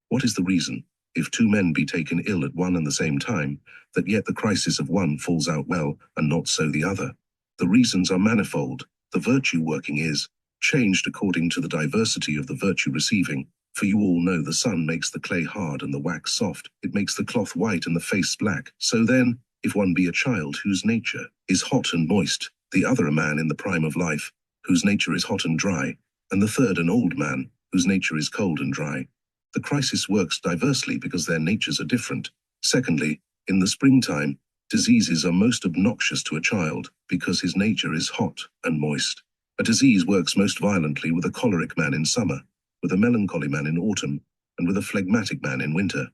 what is the reason, if two men be taken ill at one and the same time, that yet the crisis of one falls out well, and not so the other? The reasons are manifold. The virtue working is changed according to the diversity of the virtue receiving, for you all know the sun makes the clay hard and the wax soft, it makes the cloth white and the face black. So then, if one be a child whose nature is hot and moist, the other a man in the prime of life, whose nature is hot and dry, and the third an old man, whose nature is cold and dry, the crisis works diversely because their natures are different. Secondly, in the springtime, diseases are most obnoxious to a child because his nature is hot and moist. A disease works most violently with a choleric man in summer, with a melancholy man in autumn, and with a phlegmatic man in winter.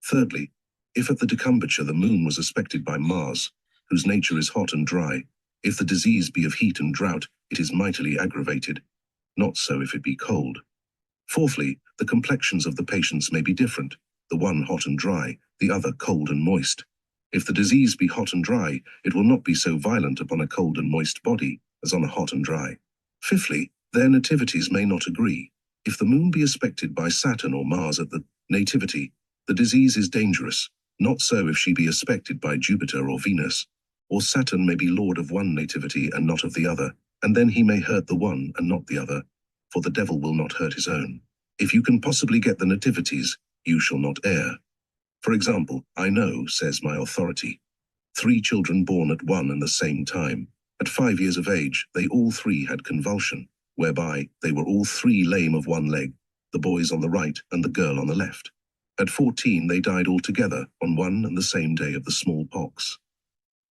Thirdly, if at the decumbrature the moon was aspected by Mars, whose nature is hot and dry, if the disease be of heat and drought, it is mightily aggravated. Not so if it be cold. Fourthly, the complexions of the patients may be different, the one hot and dry, the other cold and moist. If the disease be hot and dry, it will not be so violent upon a cold and moist body as on a hot and dry. Fifthly, their nativities may not agree. If the moon be aspected by Saturn or Mars at the nativity, the disease is dangerous. Not so if she be aspected by Jupiter or Venus, or Saturn may be lord of one nativity and not of the other, and then he may hurt the one and not the other, for the devil will not hurt his own. If you can possibly get the nativities, you shall not err. For example, I know, says my authority, 3 children born at one and the same time. At 5 years of age, they all 3 had convulsion, whereby they were all 3 lame of one leg, the boys on the right and the girl on the left. At 14 they died altogether on one and the same day of the smallpox.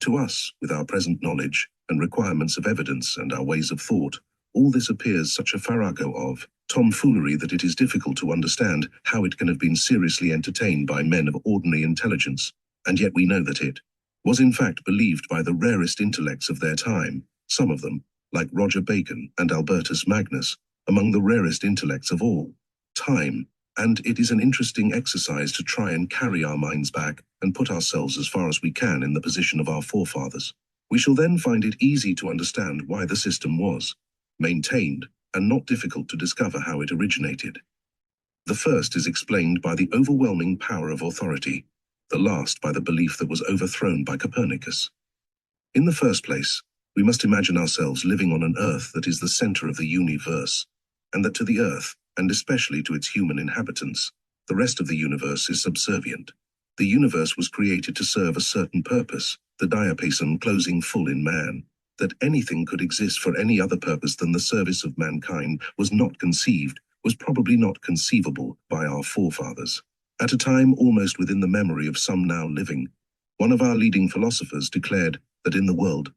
To us, with our present knowledge and requirements of evidence and our ways of thought, all this appears such a farrago of tomfoolery that it is difficult to understand how it can have been seriously entertained by men of ordinary intelligence, and yet we know that it was in fact believed by the rarest intellects of their time, some of them, like Roger Bacon and Albertus Magnus, among the rarest intellects of all time, and it is an interesting exercise to try and carry our minds back and put ourselves as far as we can in the position of our forefathers. We shall then find it easy to understand why the system was maintained, and not difficult to discover how it originated. The first is explained by the overwhelming power of authority, the last by the belief that was overthrown by Copernicus. In the first place, we must imagine ourselves living on an earth that is the center of the universe, and that to the earth, and especially to its human inhabitants, the rest of the universe is subservient. The universe was created to serve a certain purpose, the diapason closing full in man. That anything could exist for any other purpose than the service of mankind was not conceived, was probably not conceivable by our forefathers. At a time almost within the memory of some now living, one of our leading philosophers declared that in the world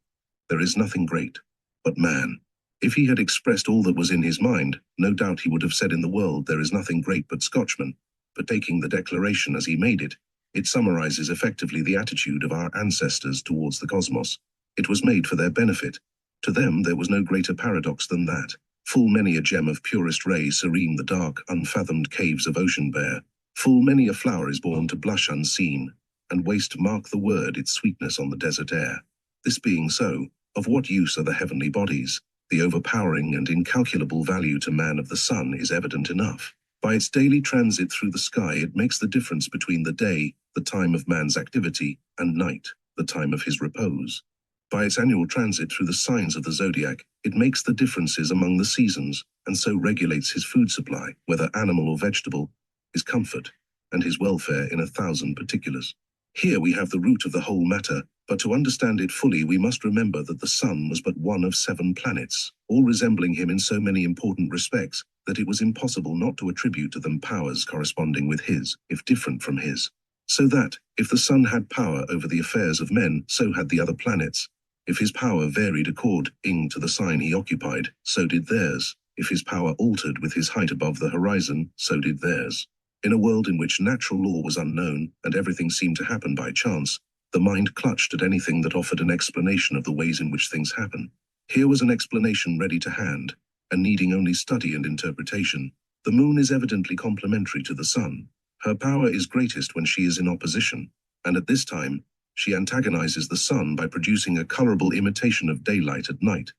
there is nothing great but man. If he had expressed all that was in his mind, no doubt he would have said in the world there is nothing great but Scotchmen, but taking the declaration as he made it summarizes effectively the attitude of our ancestors towards the cosmos. It was made for their benefit. To them there was no greater paradox than that. Full many a gem of purest ray serene the dark, unfathomed caves of ocean bear. Full many a flower is born to blush unseen, and waste mark the word its sweetness on the desert air. This being so, of what use are the heavenly bodies? The overpowering and incalculable value to man of the sun is evident enough. By its daily transit through the sky it makes the difference between the day, the time of man's activity, and night, the time of his repose. By its annual transit through the signs of the zodiac, it makes the differences among the seasons, and so regulates his food supply, whether animal or vegetable, his comfort, and his welfare in 1,000 particulars. Here we have the root of the whole matter, but to understand it fully we must remember that the sun was but one of 7 planets, all resembling him in so many important respects, that it was impossible not to attribute to them powers corresponding with his, if different from his. So that, if the sun had power over the affairs of men, so had the other planets. If his power varied according to the sign he occupied, so did theirs. If his power altered with his height above the horizon, so did theirs. In a world in which natural law was unknown, and everything seemed to happen by chance, the mind clutched at anything that offered an explanation of the ways in which things happen. Here was an explanation ready to hand, and needing only study and interpretation. The moon is evidently complementary to the sun. Her power is greatest when she is in opposition, and at this time, she antagonizes the sun by producing a colorable imitation of daylight at night.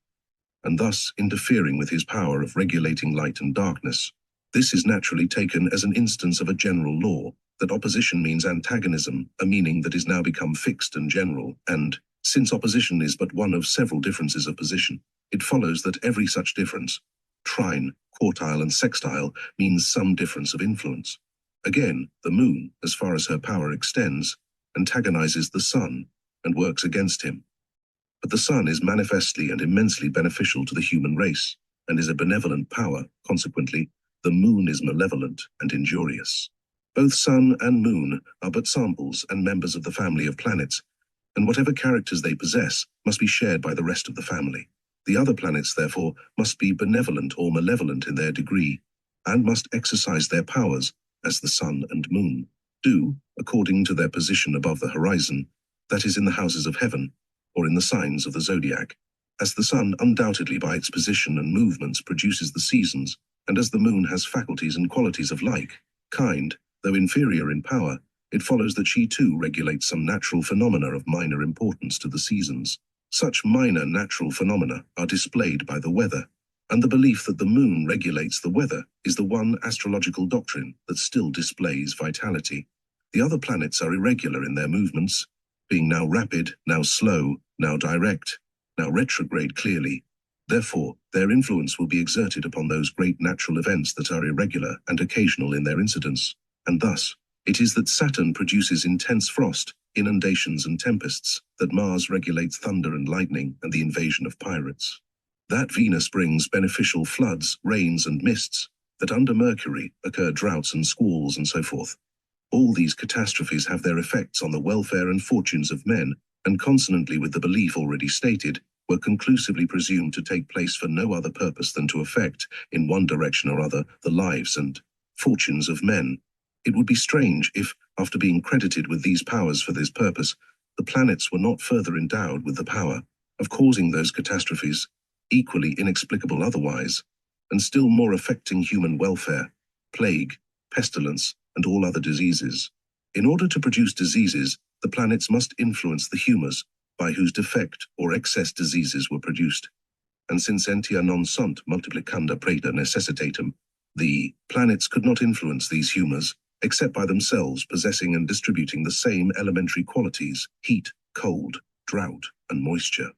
and thus interfering with his power of regulating light and darkness. This is naturally taken as an instance of a general law, that opposition means antagonism, a meaning that is now become fixed and general, and, since opposition is but one of several differences of position, it follows that every such difference, trine, quartile, and sextile, means some difference of influence. Again, the moon, as far as her power extends, antagonizes the sun and works against him. But the sun is manifestly and immensely beneficial to the human race, and is a benevolent power. Consequently, the moon is malevolent and injurious. Both sun and moon are but samples and members of the family of planets, and whatever characters they possess must be shared by the rest of the family. The other planets, therefore, must be benevolent or malevolent in their degree, and must exercise their powers, as the sun and moon do, according to their position above the horizon, that is in the houses of heaven, or in the signs of the zodiac. As the sun undoubtedly by its position and movements produces the seasons, and as the moon has faculties and qualities of like kind, though inferior in power, it follows that she too regulates some natural phenomena of minor importance to the seasons. Such minor natural phenomena are displayed by the weather, and the belief that the moon regulates the weather is the one astrological doctrine that still displays vitality. The other planets are irregular in their movements, being now rapid, now slow, now direct, now retrograde clearly. Therefore, their influence will be exerted upon those great natural events that are irregular and occasional in their incidence, and thus, it is that Saturn produces intense frost, inundations and tempests, that Mars regulates thunder and lightning and the invasion of pirates. That Venus brings beneficial floods, rains and mists, that under Mercury occur droughts and squalls and so forth. All these catastrophes have their effects on the welfare and fortunes of men, and consonantly with the belief already stated, were conclusively presumed to take place for no other purpose than to affect, in one direction or other, the lives and fortunes of men. It would be strange if, after being credited with these powers for this purpose, the planets were not further endowed with the power of causing those catastrophes, equally inexplicable otherwise, and still more affecting human welfare, plague, pestilence, and all other diseases. In order to produce diseases, the planets must influence the humours, by whose defect or excess diseases were produced. And since entia non sunt multiplicanda praeta necessitatem, the planets could not influence these humours, except by themselves possessing and distributing the same elementary qualities, heat, cold, drought, and moisture,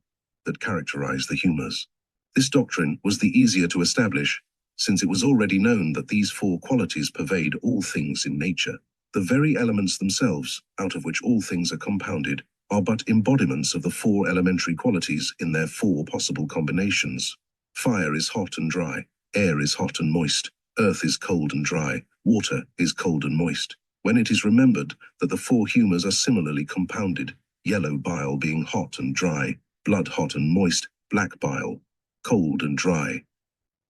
that characterize the humours. This doctrine was the easier to establish, since it was already known that these four qualities pervade all things in nature. The very elements themselves, out of which all things are compounded, are but embodiments of the four elementary qualities in their four possible combinations. Fire is hot and dry, air is hot and moist, earth is cold and dry, water is cold and moist. When it is remembered that the four humours are similarly compounded, yellow bile being hot and dry, blood hot and moist, black bile, cold and dry,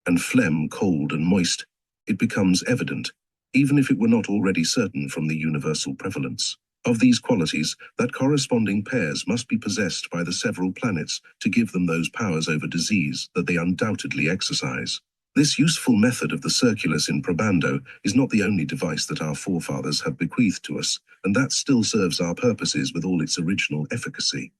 and phlegm cold and moist, it becomes evident, even if it were not already certain from the universal prevalence of these qualities, that corresponding pairs must be possessed by the several planets to give them those powers over disease that they undoubtedly exercise. This useful method of the circulus in probando is not the only device that our forefathers have bequeathed to us, and that still serves our purposes with all its original efficacy.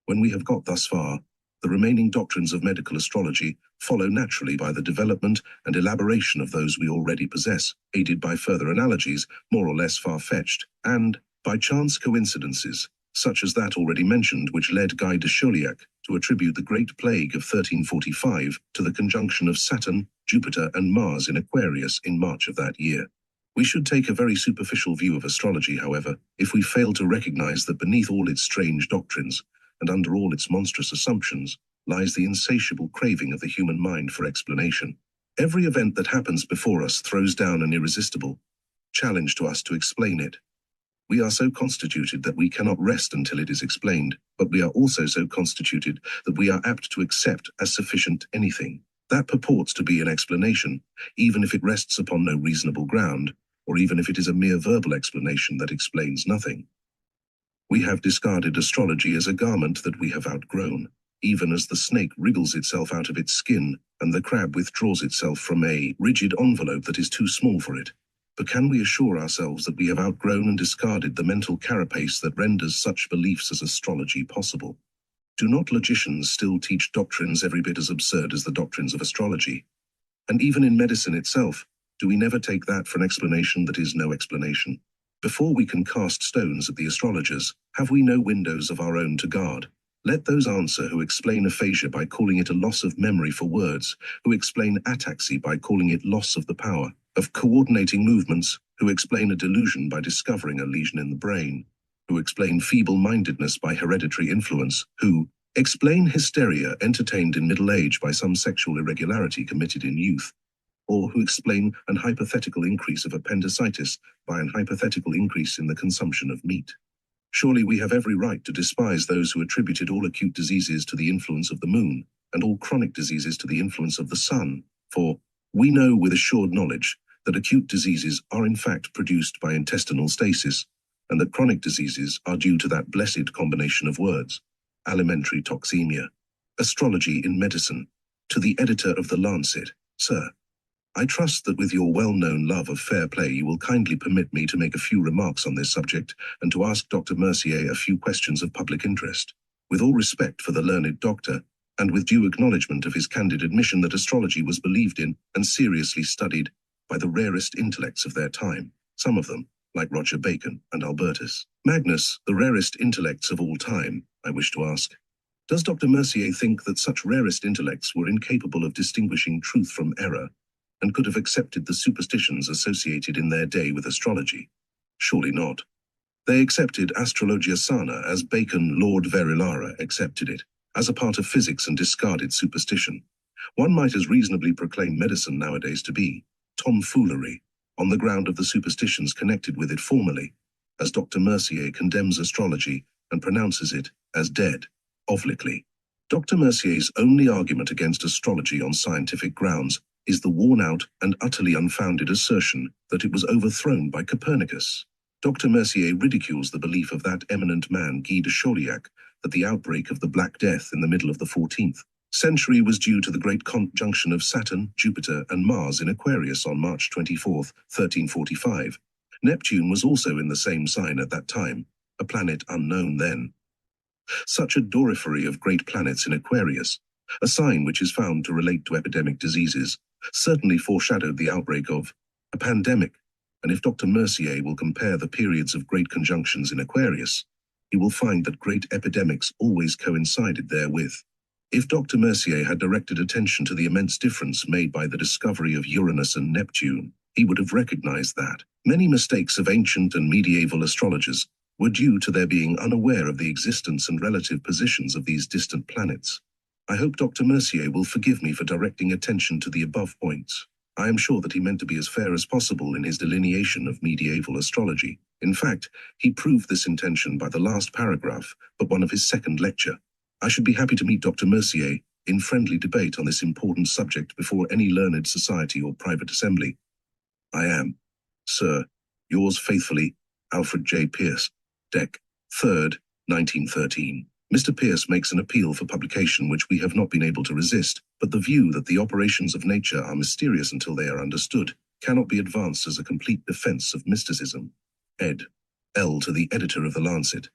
When we have got thus far, the remaining doctrines of medical astrology follow naturally by the development and elaboration of those we already possess, aided by further analogies, more or less far-fetched, and by chance coincidences, such as that already mentioned which led Guy de Chauliac to attribute the Great Plague of 1345 to the conjunction of Saturn, Jupiter, and Mars in Aquarius in March of that year. We should take a very superficial view of astrology, however, if we fail to recognize that beneath all its strange doctrines, and under all its monstrous assumptions, lies the insatiable craving of the human mind for explanation. Every event that happens before us throws down an irresistible challenge to us to explain it. We are so constituted that we cannot rest until it is explained, but we are also so constituted that we are apt to accept as sufficient anything that purports to be an explanation, even if it rests upon no reasonable ground, or even if it is a mere verbal explanation that explains nothing. We have discarded astrology as a garment that we have outgrown, even as the snake wriggles itself out of its skin and the crab withdraws itself from a rigid envelope that is too small for it. But can we assure ourselves that we have outgrown and discarded the mental carapace that renders such beliefs as astrology possible? Do not logicians still teach doctrines every bit as absurd as the doctrines of astrology? And even in medicine itself, do we never take that for an explanation that is no explanation? Before we can cast stones at the astrologers, have we no windows of our own to guard? Let those answer who explain aphasia by calling it a loss of memory for words, who explain ataxy by calling it loss of the power of coordinating movements, who explain a delusion by discovering a lesion in the brain, who explain feeble-mindedness by hereditary influence, who explain hysteria entertained in middle age by some sexual irregularity committed in youth, or who explain an hypothetical increase of appendicitis by an hypothetical increase in the consumption of meat. Surely we have every right to despise those who attributed all acute diseases to the influence of the moon, and all chronic diseases to the influence of the sun, for we know with assured knowledge that acute diseases are in fact produced by intestinal stasis, and that chronic diseases are due to that blessed combination of words, alimentary toxemia. Astrology in Medicine. To the editor of The Lancet, Sir, I trust that with your well-known love of fair play you will kindly permit me to make a few remarks on this subject and to ask Dr. Mercier a few questions of public interest. With all respect for the learned doctor, and with due acknowledgement of his candid admission that astrology was believed in and seriously studied by the rarest intellects of their time, some of them, like Roger Bacon and Albertus Magnus, the rarest intellects of all time, I wish to ask, does Dr. Mercier think that such rarest intellects were incapable of distinguishing truth from error, and could have accepted the superstitions associated in their day with astrology? Surely not. They accepted astrologia sana as Bacon, Lord Verilara, accepted it, as a part of physics and discarded superstition. One might as reasonably proclaim medicine nowadays to be tomfoolery, on the ground of the superstitions connected with it formerly, as Dr. Mercier condemns astrology and pronounces it as dead, obliquely. Dr. Mercier's only argument against astrology on scientific grounds is the worn-out and utterly unfounded assertion that it was overthrown by Copernicus. Dr. Mercier ridicules the belief of that eminent man Guy de Chauliac that the outbreak of the Black Death in the middle of the 14th century was due to the great conjunction of Saturn, Jupiter, and Mars in Aquarius on March 24, 1345. Neptune was also in the same sign at that time, a planet unknown then. Such a dorifery of great planets in Aquarius, a sign which is found to relate to epidemic diseases, certainly foreshadowed the outbreak of a pandemic, and if Dr. Mercier will compare the periods of great conjunctions in Aquarius, he will find that great epidemics always coincided therewith. If Dr. Mercier had directed attention to the immense difference made by the discovery of Uranus and Neptune, he would have recognized that many mistakes of ancient and medieval astrologers were due to their being unaware of the existence and relative positions of these distant planets. I hope Dr. Mercier will forgive me for directing attention to the above points. I am sure that he meant to be as fair as possible in his delineation of medieval astrology. In fact, he proved this intention by the last paragraph, but one of his second lecture. I should be happy to meet Dr. Mercier in friendly debate on this important subject before any learned society or private assembly. I am, Sir, yours faithfully, Alfred J. Pierce, Dec. 3rd, 1913. Mr. Pierce makes an appeal for publication which we have not been able to resist, but the view that the operations of nature are mysterious until they are understood cannot be advanced as a complete defense of mysticism. Ed. L. to the editor of The Lancet.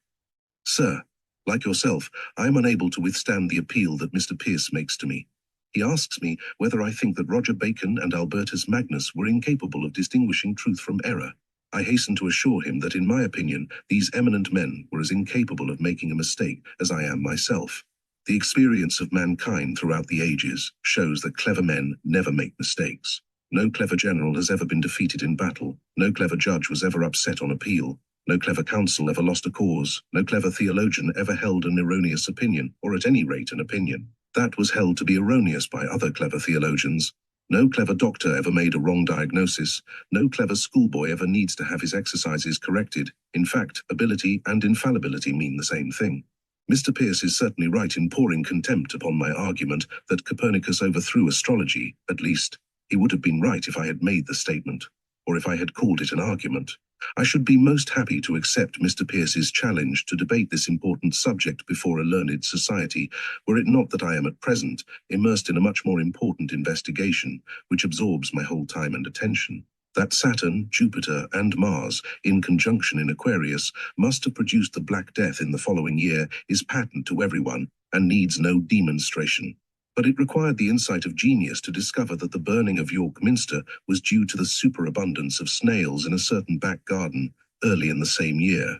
Sir, like yourself, I am unable to withstand the appeal that Mr. Pierce makes to me. He asks me whether I think that Roger Bacon and Albertus Magnus were incapable of distinguishing truth from error. I hasten to assure him that in my opinion, these eminent men were as incapable of making a mistake as I am myself. The experience of mankind throughout the ages shows that clever men never make mistakes. No clever general has ever been defeated in battle. No clever judge was ever upset on appeal. No clever counsel ever lost a cause. No clever theologian ever held an erroneous opinion, or at any rate an opinion that was held to be erroneous by other clever theologians. No clever doctor ever made a wrong diagnosis. No clever schoolboy ever needs to have his exercises corrected. In fact, ability and infallibility mean the same thing. Mr. Pierce is certainly right in pouring contempt upon my argument that Copernicus overthrew astrology. At least, he would have been right if I had made the statement, or if I had called it an argument. I should be most happy to accept Mr. Pierce's challenge to debate this important subject before a learned society, were it not that I am at present immersed in a much more important investigation, which absorbs my whole time and attention. That Saturn, Jupiter, and Mars, in conjunction in Aquarius, must have produced the Black Death in the following year is patent to everyone and needs no demonstration. But it required the insight of genius to discover that the burning of York Minster was due to the superabundance of snails in a certain back garden early in the same year.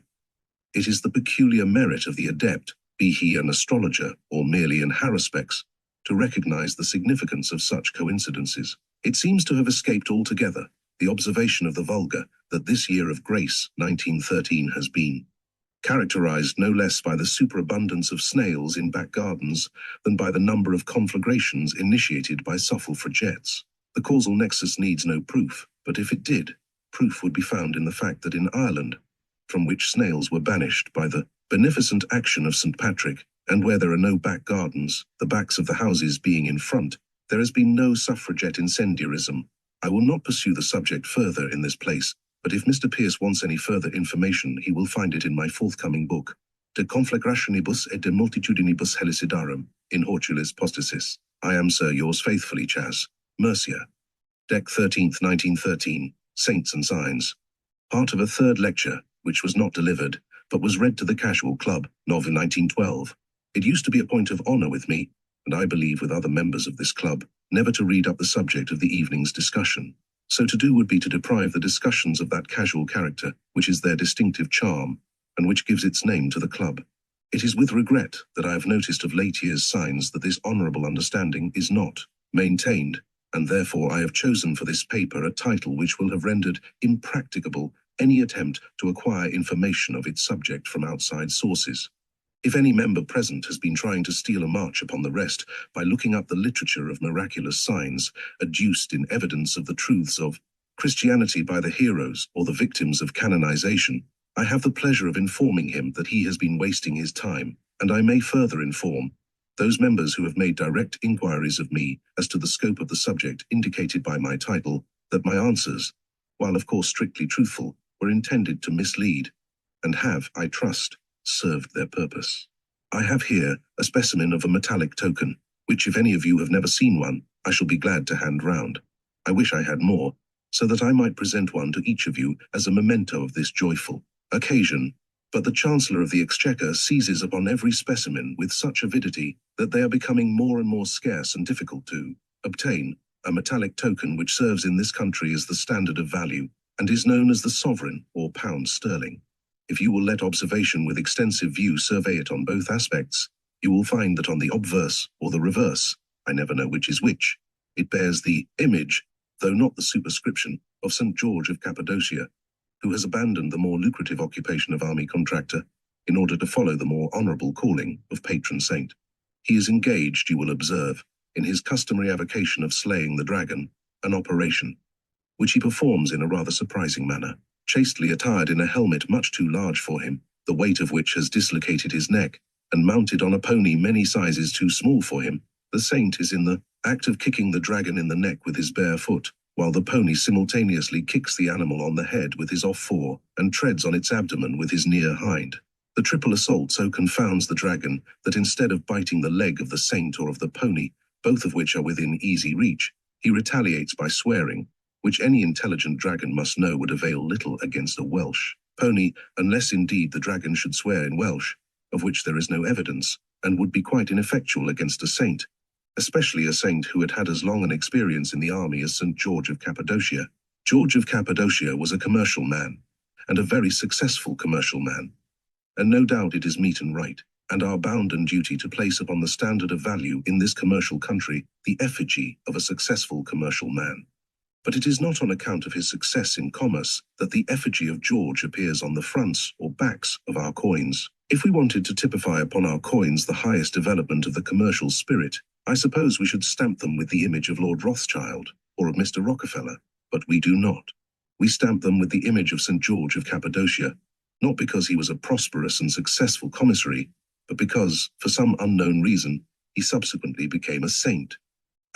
It is the peculiar merit of the adept, be he an astrologer or merely an haruspex, to recognize the significance of such coincidences. It seems to have escaped altogether the observation of the vulgar that this year of grace, 1913, has been characterized no less by the superabundance of snails in back gardens than by the number of conflagrations initiated by suffragattes. The causal nexus needs no proof, but if it did, proof would be found in the fact that in Ireland, from which snails were banished by the beneficent action of St. Patrick, and where there are no back gardens, the backs of the houses being in front, there has been no suffragette incendiarism. I will not pursue the subject further in this place, but if Mr. Pierce wants any further information, he will find it in my forthcoming book, De Conflagrationibus et de Multitudinibus Helicidarum, in Hortulis Postasis. I am, sir, yours faithfully, Chas. Mercier. Dec 13th, 1913, Saints and Signs. Part of a third lecture, which was not delivered, but was read to the Casual Club, Nov. 1912. It used to be a point of honor with me, and I believe with other members of this club, never to read up the subject of the evening's discussion. So to do would be to deprive the discussions of that casual character, which is their distinctive charm, and which gives its name to the club. It is with regret that I have noticed of late years signs that this honorable understanding is not maintained, and therefore I have chosen for this paper a title which will have rendered impracticable any attempt to acquire information of its subject from outside sources. If any member present has been trying to steal a march upon the rest by looking up the literature of miraculous signs adduced in evidence of the truths of Christianity by the heroes or the victims of canonization, I have the pleasure of informing him that he has been wasting his time, and I may further inform those members who have made direct inquiries of me as to the scope of the subject indicated by my title, that my answers, while of course strictly truthful, were intended to mislead, and have, I trust, served their purpose. I have here a specimen of a metallic token, which if any of you have never seen one, I shall be glad to hand round. I wish I had more, so that I might present one to each of you as a memento of this joyful occasion, but the Chancellor of the Exchequer seizes upon every specimen with such avidity that they are becoming more and more scarce and difficult to obtain. A metallic token which serves in this country as the standard of value, and is known as the sovereign or pound sterling. If you will let observation with extensive view survey it on both aspects, you will find that on the obverse or the reverse, I never know which is which, it bears the image, though not the superscription, of St. George of Cappadocia, who has abandoned the more lucrative occupation of army contractor in order to follow the more honorable calling of patron saint. He is engaged, you will observe, in his customary avocation of slaying the dragon, an operation which he performs in a rather surprising manner, chastely attired in a helmet much too large for him, the weight of which has dislocated his neck, and mounted on a pony many sizes too small for him. The saint is in the act of kicking the dragon in the neck with his bare foot, while the pony simultaneously kicks the animal on the head with his off fore, and treads on its abdomen with his near hind. The triple assault so confounds the dragon that instead of biting the leg of the saint or of the pony, both of which are within easy reach, he retaliates by swearing, which any intelligent dragon must know would avail little against a Welsh pony, unless indeed the dragon should swear in Welsh, of which there is no evidence, and would be quite ineffectual against a saint, especially a saint who had had as long an experience in the army as St. George of Cappadocia. George of Cappadocia was a commercial man, and a very successful commercial man, and no doubt it is meet and right, and our bound and duty to place upon the standard of value in this commercial country the effigy of a successful commercial man. But it is not on account of his success in commerce that the effigy of George appears on the fronts or backs of our coins. If we wanted to typify upon our coins the highest development of the commercial spirit, I suppose we should stamp them with the image of Lord Rothschild or of Mr. Rockefeller, but we do not. We stamp them with the image of St. George of Cappadocia, not because he was a prosperous and successful commissary, but because, for some unknown reason, he subsequently became a saint.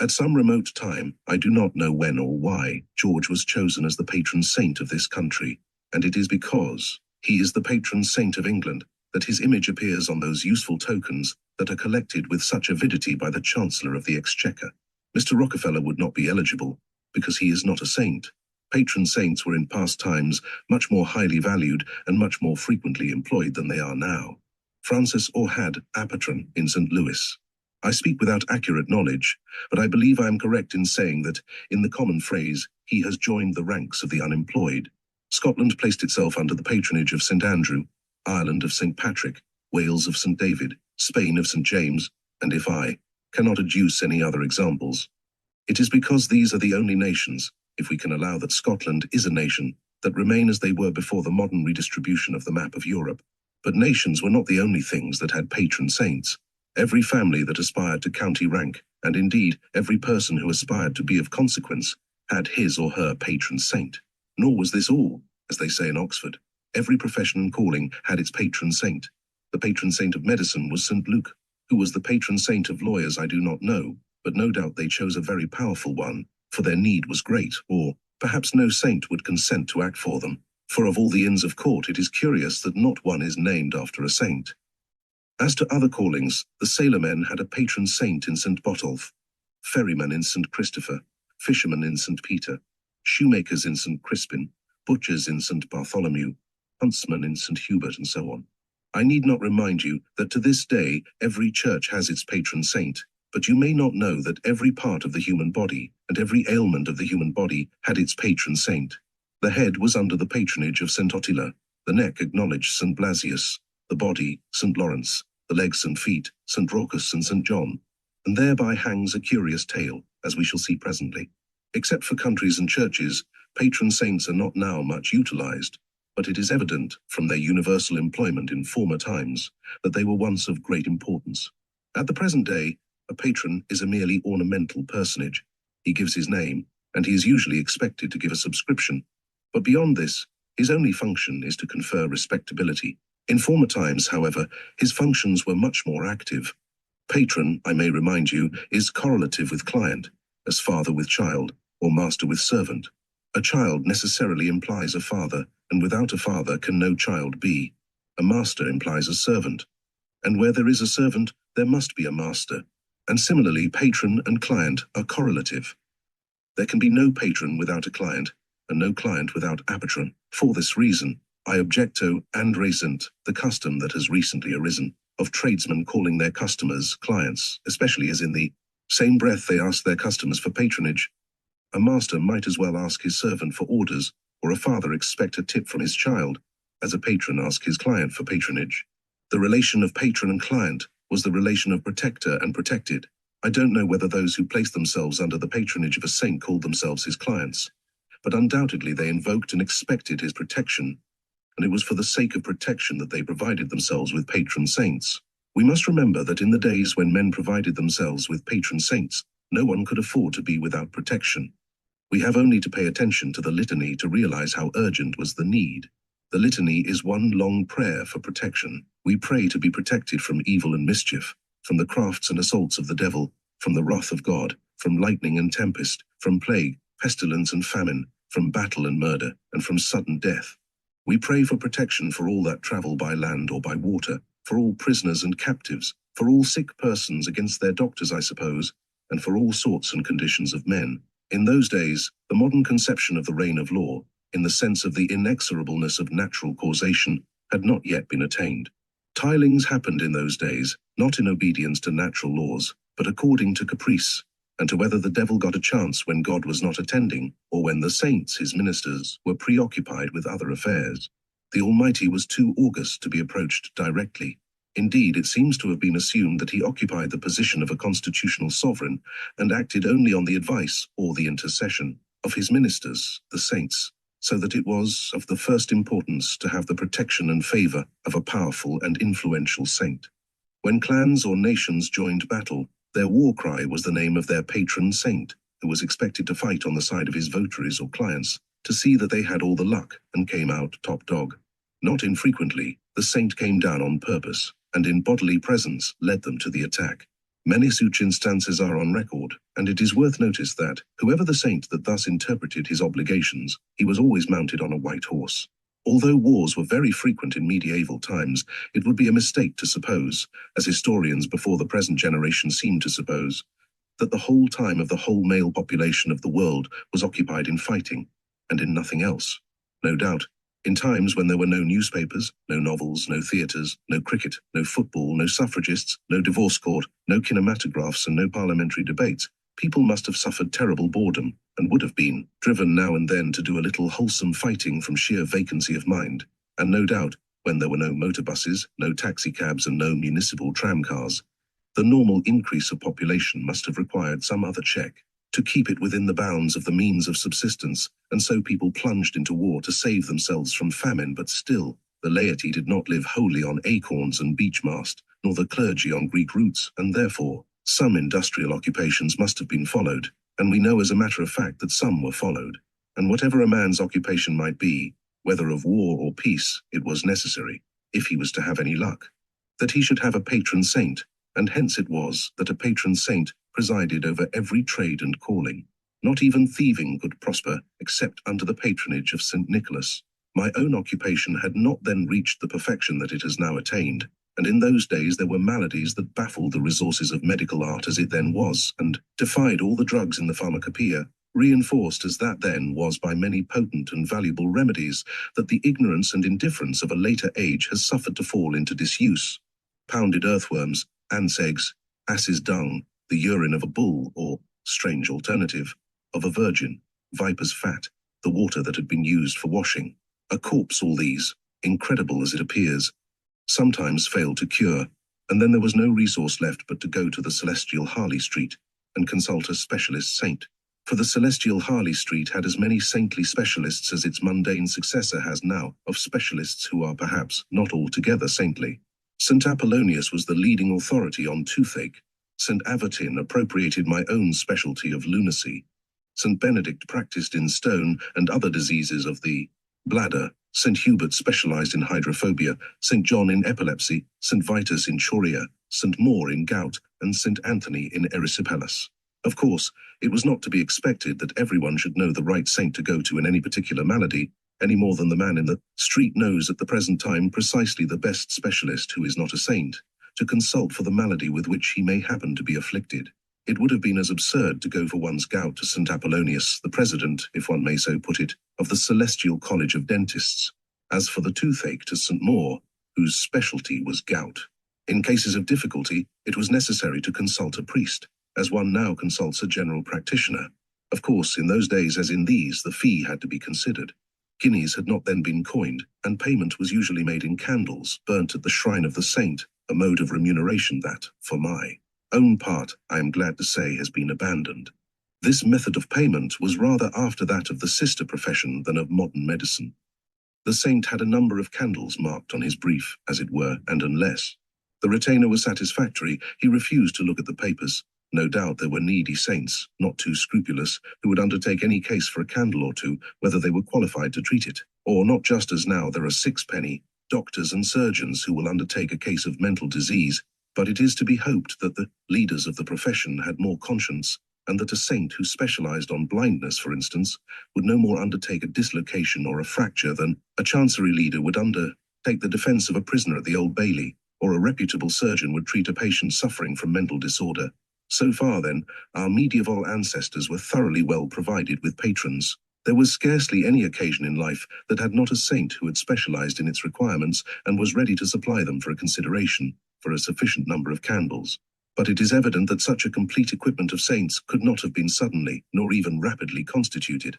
At some remote time, I do not know when or why, George was chosen as the patron saint of this country, and it is because he is the patron saint of England that his image appears on those useful tokens that are collected with such avidity by the Chancellor of the Exchequer. Mr. Rockefeller would not be eligible, because he is not a saint. Patron saints were in past times much more highly valued and much more frequently employed than they are now. Francis or had a patron in St. Louis. I speak without accurate knowledge, but I believe I am correct in saying that, in the common phrase, he has joined the ranks of the unemployed. Scotland placed itself under the patronage of St. Andrew, Ireland of St. Patrick, Wales of St. David, Spain of St. James, and if I cannot adduce any other examples, it is because these are the only nations, if we can allow that Scotland is a nation, that remain as they were before the modern redistribution of the map of Europe. But nations were not the only things that had patron saints. Every family that aspired to county rank, and indeed every person who aspired to be of consequence, had his or her patron saint. Nor was this all, as they say in Oxford. Every profession and calling had its patron saint. The patron saint of medicine was St. Luke. Who was the patron saint of lawyers I do not know, but no doubt they chose a very powerful one, for their need was great, or perhaps no saint would consent to act for them. For of all the inns of court it is curious that not one is named after a saint. As to other callings, the sailormen had a patron saint in St. Botolph, ferrymen in St. Christopher, fishermen in St. Peter, shoemakers in St. Crispin, butchers in St. Bartholomew, huntsmen in St. Hubert, and so on. I need not remind you that to this day every church has its patron saint, but you may not know that every part of the human body and every ailment of the human body had its patron saint. The head was under the patronage of St. Ottila, the neck acknowledged St. Blasius, the body St. Lawrence, the legs and feet St. Raucus and St. John, and thereby hangs a curious tale, as we shall see presently. Except for countries and churches, patron saints are not now much utilized, but it is evident from their universal employment in former times that they were once of great importance. At the present day, a patron is a merely ornamental personage. He gives his name, and he is usually expected to give a subscription. But beyond this, his only function is to confer respectability. In former times, however, his functions were much more active. Patron, I may remind you, is correlative with client, as father with child, or master with servant. A child necessarily implies a father, and without a father can no child be. A master implies a servant, and where there is a servant, there must be a master. And similarly, patron and client are correlative. There can be no patron without a client, and no client without a patron. For this reason, I object to and resent the custom that has recently arisen of tradesmen calling their customers clients, especially as in the same breath they ask their customers for patronage. A master might as well ask his servant for orders, or a father expect a tip from his child, as a patron ask his client for patronage. The relation of patron and client was the relation of protector and protected. I don't know whether those who placed themselves under the patronage of a saint called themselves his clients, but undoubtedly they invoked and expected his protection, and it was for the sake of protection that they provided themselves with patron saints. We must remember that in the days when men provided themselves with patron saints, no one could afford to be without protection. We have only to pay attention to the litany to realize how urgent was the need. The litany is one long prayer for protection. We pray to be protected from evil and mischief, from the crafts and assaults of the devil, from the wrath of God, from lightning and tempest, from plague, pestilence and famine, from battle and murder, and from sudden death. We pray for protection for all that travel by land or by water, for all prisoners and captives, for all sick persons against their doctors, I suppose, and for all sorts and conditions of men. In those days, the modern conception of the reign of law, in the sense of the inexorableness of natural causation, had not yet been attained. Tilings happened in those days, not in obedience to natural laws, but according to caprice, and to whether the devil got a chance when God was not attending, or when the saints, his ministers, were preoccupied with other affairs. The Almighty was too august to be approached directly. Indeed, it seems to have been assumed that he occupied the position of a constitutional sovereign and acted only on the advice or the intercession of his ministers, the saints, so that it was of the first importance to have the protection and favor of a powerful and influential saint. When clans or nations joined battle, their war cry was the name of their patron saint, who was expected to fight on the side of his votaries or clients, to see that they had all the luck and came out top dog. Not infrequently, the saint came down on purpose, and in bodily presence led them to the attack. Many such instances are on record, and it is worth notice that, whoever the saint that thus interpreted his obligations, he was always mounted on a white horse. Although wars were very frequent in medieval times, it would be a mistake to suppose, as historians before the present generation seem to suppose, that the whole time of the whole male population of the world was occupied in fighting. and in nothing else. No doubt, in times when there were no newspapers, no novels, no theatres, no cricket, no football, no suffragists, no divorce court, no kinematographs, and no parliamentary debates, people must have suffered terrible boredom, and would have been driven now and then to do a little wholesome fighting from sheer vacancy of mind. And no doubt, when there were no motor buses, no taxicabs, and no municipal tramcars, the normal increase of population must have required some other check to keep it within the bounds of the means of subsistence, and so people plunged into war to save themselves from famine. But still, the laity did not live wholly on acorns and beech mast, nor the clergy on Greek roots, and therefore, some industrial occupations must have been followed, and we know as a matter of fact that some were followed. And whatever a man's occupation might be, whether of war or peace, it was necessary, if he was to have any luck, that he should have a patron saint, and hence it was that a patron saint presided over every trade and calling. Not even thieving could prosper except under the patronage of St. Nicholas. My own occupation had not then reached the perfection that it has now attained, and in those days there were maladies that baffled the resources of medical art as it then was, and defied all the drugs in the pharmacopoeia, reinforced as that then was by many potent and valuable remedies that the ignorance and indifference of a later age has suffered to fall into disuse. Pounded earthworms, ants' eggs, ass's dung, the urine of a bull, or, strange alternative, of a virgin, viper's fat, the water that had been used for washing, a corpse, all these, incredible as it appears, sometimes failed to cure, and then there was no resource left but to go to the celestial Harley Street and consult a specialist saint. For the celestial Harley Street had as many saintly specialists as its mundane successor has now, of specialists who are perhaps not altogether saintly. St. Apollonius was the leading authority on toothache. St. Avertin appropriated my own specialty of lunacy. St. Benedict practiced in stone and other diseases of the bladder. St. Hubert specialized in hydrophobia, St. John in epilepsy, St. Vitus in chorea, St. Maur in gout, and St. Anthony in erysipelas. Of course, it was not to be expected that everyone should know the right saint to go to in any particular malady, any more than the man in the street knows at the present time precisely the best specialist who is not a saint, to consult for the malady with which he may happen to be afflicted. It would have been as absurd to go for one's gout to St. Apollonius, the president, if one may so put it, of the Celestial College of Dentists, as for the toothache to St. Maur, whose specialty was gout. In cases of difficulty, it was necessary to consult a priest, as one now consults a general practitioner. Of course, in those days as in these, the fee had to be considered. Guineas had not then been coined, and payment was usually made in candles, burnt at the shrine of the saint, a mode of remuneration that, for my own part, I am glad to say has been abandoned. This method of payment was rather after that of the sister profession than of modern medicine. The saint had a number of candles marked on his brief, as it were, and unless the retainer was satisfactory, he refused to look at the papers. No doubt there were needy saints, not too scrupulous, who would undertake any case for a candle or two, whether they were qualified to treat it, or not, just as now there are sixpenny doctors and surgeons who will undertake a case of mental disease. But it is to be hoped that the leaders of the profession had more conscience, and that a saint who specialized on blindness, for instance, would no more undertake a dislocation or a fracture than a chancery leader would undertake the defense of a prisoner at the Old Bailey, or a reputable surgeon would treat a patient suffering from mental disorder. So far, then, our medieval ancestors were thoroughly well provided with patrons. There was scarcely any occasion in life that had not a saint who had specialized in its requirements and was ready to supply them for a consideration, for a sufficient number of candles. But it is evident that such a complete equipment of saints could not have been suddenly, nor even rapidly constituted.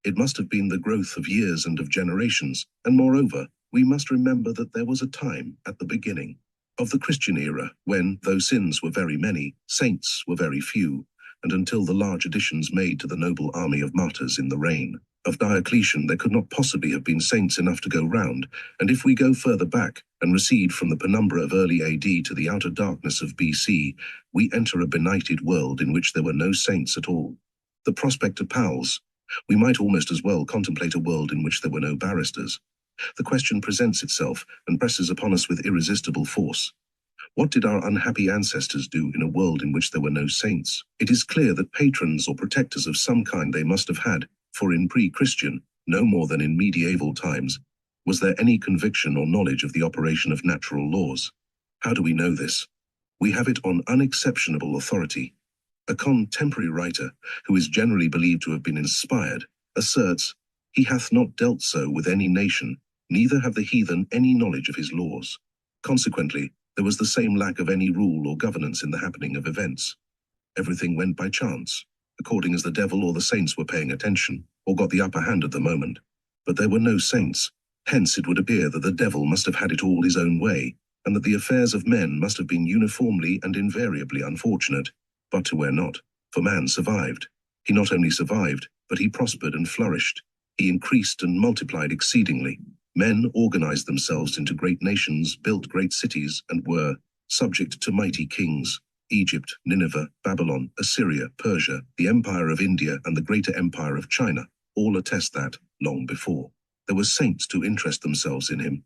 It must have been the growth of years and of generations, and moreover, we must remember that there was a time, at the beginning of the Christian era, when, though sins were very many, saints were very few, and until the large additions made to the noble army of martyrs in the reign of Diocletian, there could not possibly have been saints enough to go round, and if we go further back and recede from the penumbra of early AD to the outer darkness of BC, we enter a benighted world in which there were no saints at all. The prospect appals. We might almost as well contemplate a world in which there were no barristers. The question presents itself and presses upon us with irresistible force. What did our unhappy ancestors do in a world in which there were no saints? It is clear that patrons or protectors of some kind they must have had, for in pre-Christian, no more than in medieval times, was there any conviction or knowledge of the operation of natural laws. How do we know this? We have it on unexceptionable authority. A contemporary writer, who is generally believed to have been inspired, asserts He hath not dealt so with any nation, neither have the heathen any knowledge of his laws. Consequently, there was the same lack of any rule or governance in the happening of events. Everything went by chance, according as the devil or the saints were paying attention, or got the upper hand at the moment. But there were no saints. Hence it would appear that the devil must have had it all his own way, and that the affairs of men must have been uniformly and invariably unfortunate, but to where not, for man survived. He not only survived, but he prospered and flourished. He increased and multiplied exceedingly. Men organized themselves into great nations, built great cities, and were subject to mighty kings. Egypt, Nineveh, Babylon, Assyria, Persia, the Empire of India, and the greater Empire of China all attest that, long before, there were saints to interest themselves in him.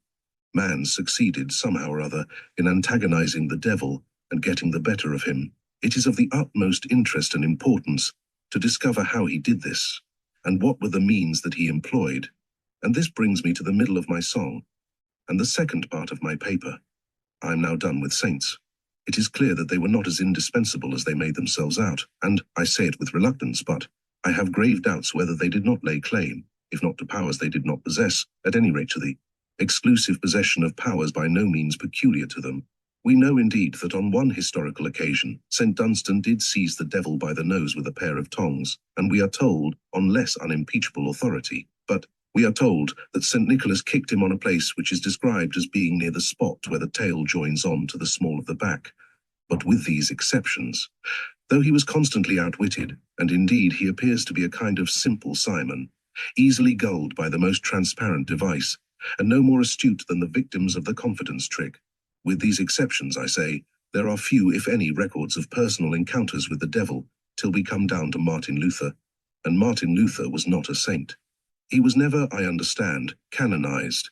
Man succeeded somehow or other in antagonizing the devil and getting the better of him. It is of the utmost interest and importance to discover how he did this, and what were the means that he employed. And this brings me to the middle of my song, and the second part of my paper. I am now done with saints. It is clear that they were not as indispensable as they made themselves out, and I say it with reluctance, but I have grave doubts whether they did not lay claim, if not to powers they did not possess, at any rate to the exclusive possession of powers by no means peculiar to them. We know indeed that on one historical occasion, St. Dunstan did seize the devil by the nose with a pair of tongs, and we are told, on less unimpeachable authority, but we are told that St. Nicholas kicked him on a place which is described as being near the spot where the tail joins on to the small of the back. But with these exceptions, though he was constantly outwitted, and indeed he appears to be a kind of simple Simon, easily gulled by the most transparent device, and no more astute than the victims of the confidence trick. With these exceptions, I say, there are few, if any, records of personal encounters with the devil, till we come down to Martin Luther. And Martin Luther was not a saint. He was never, I understand, canonized,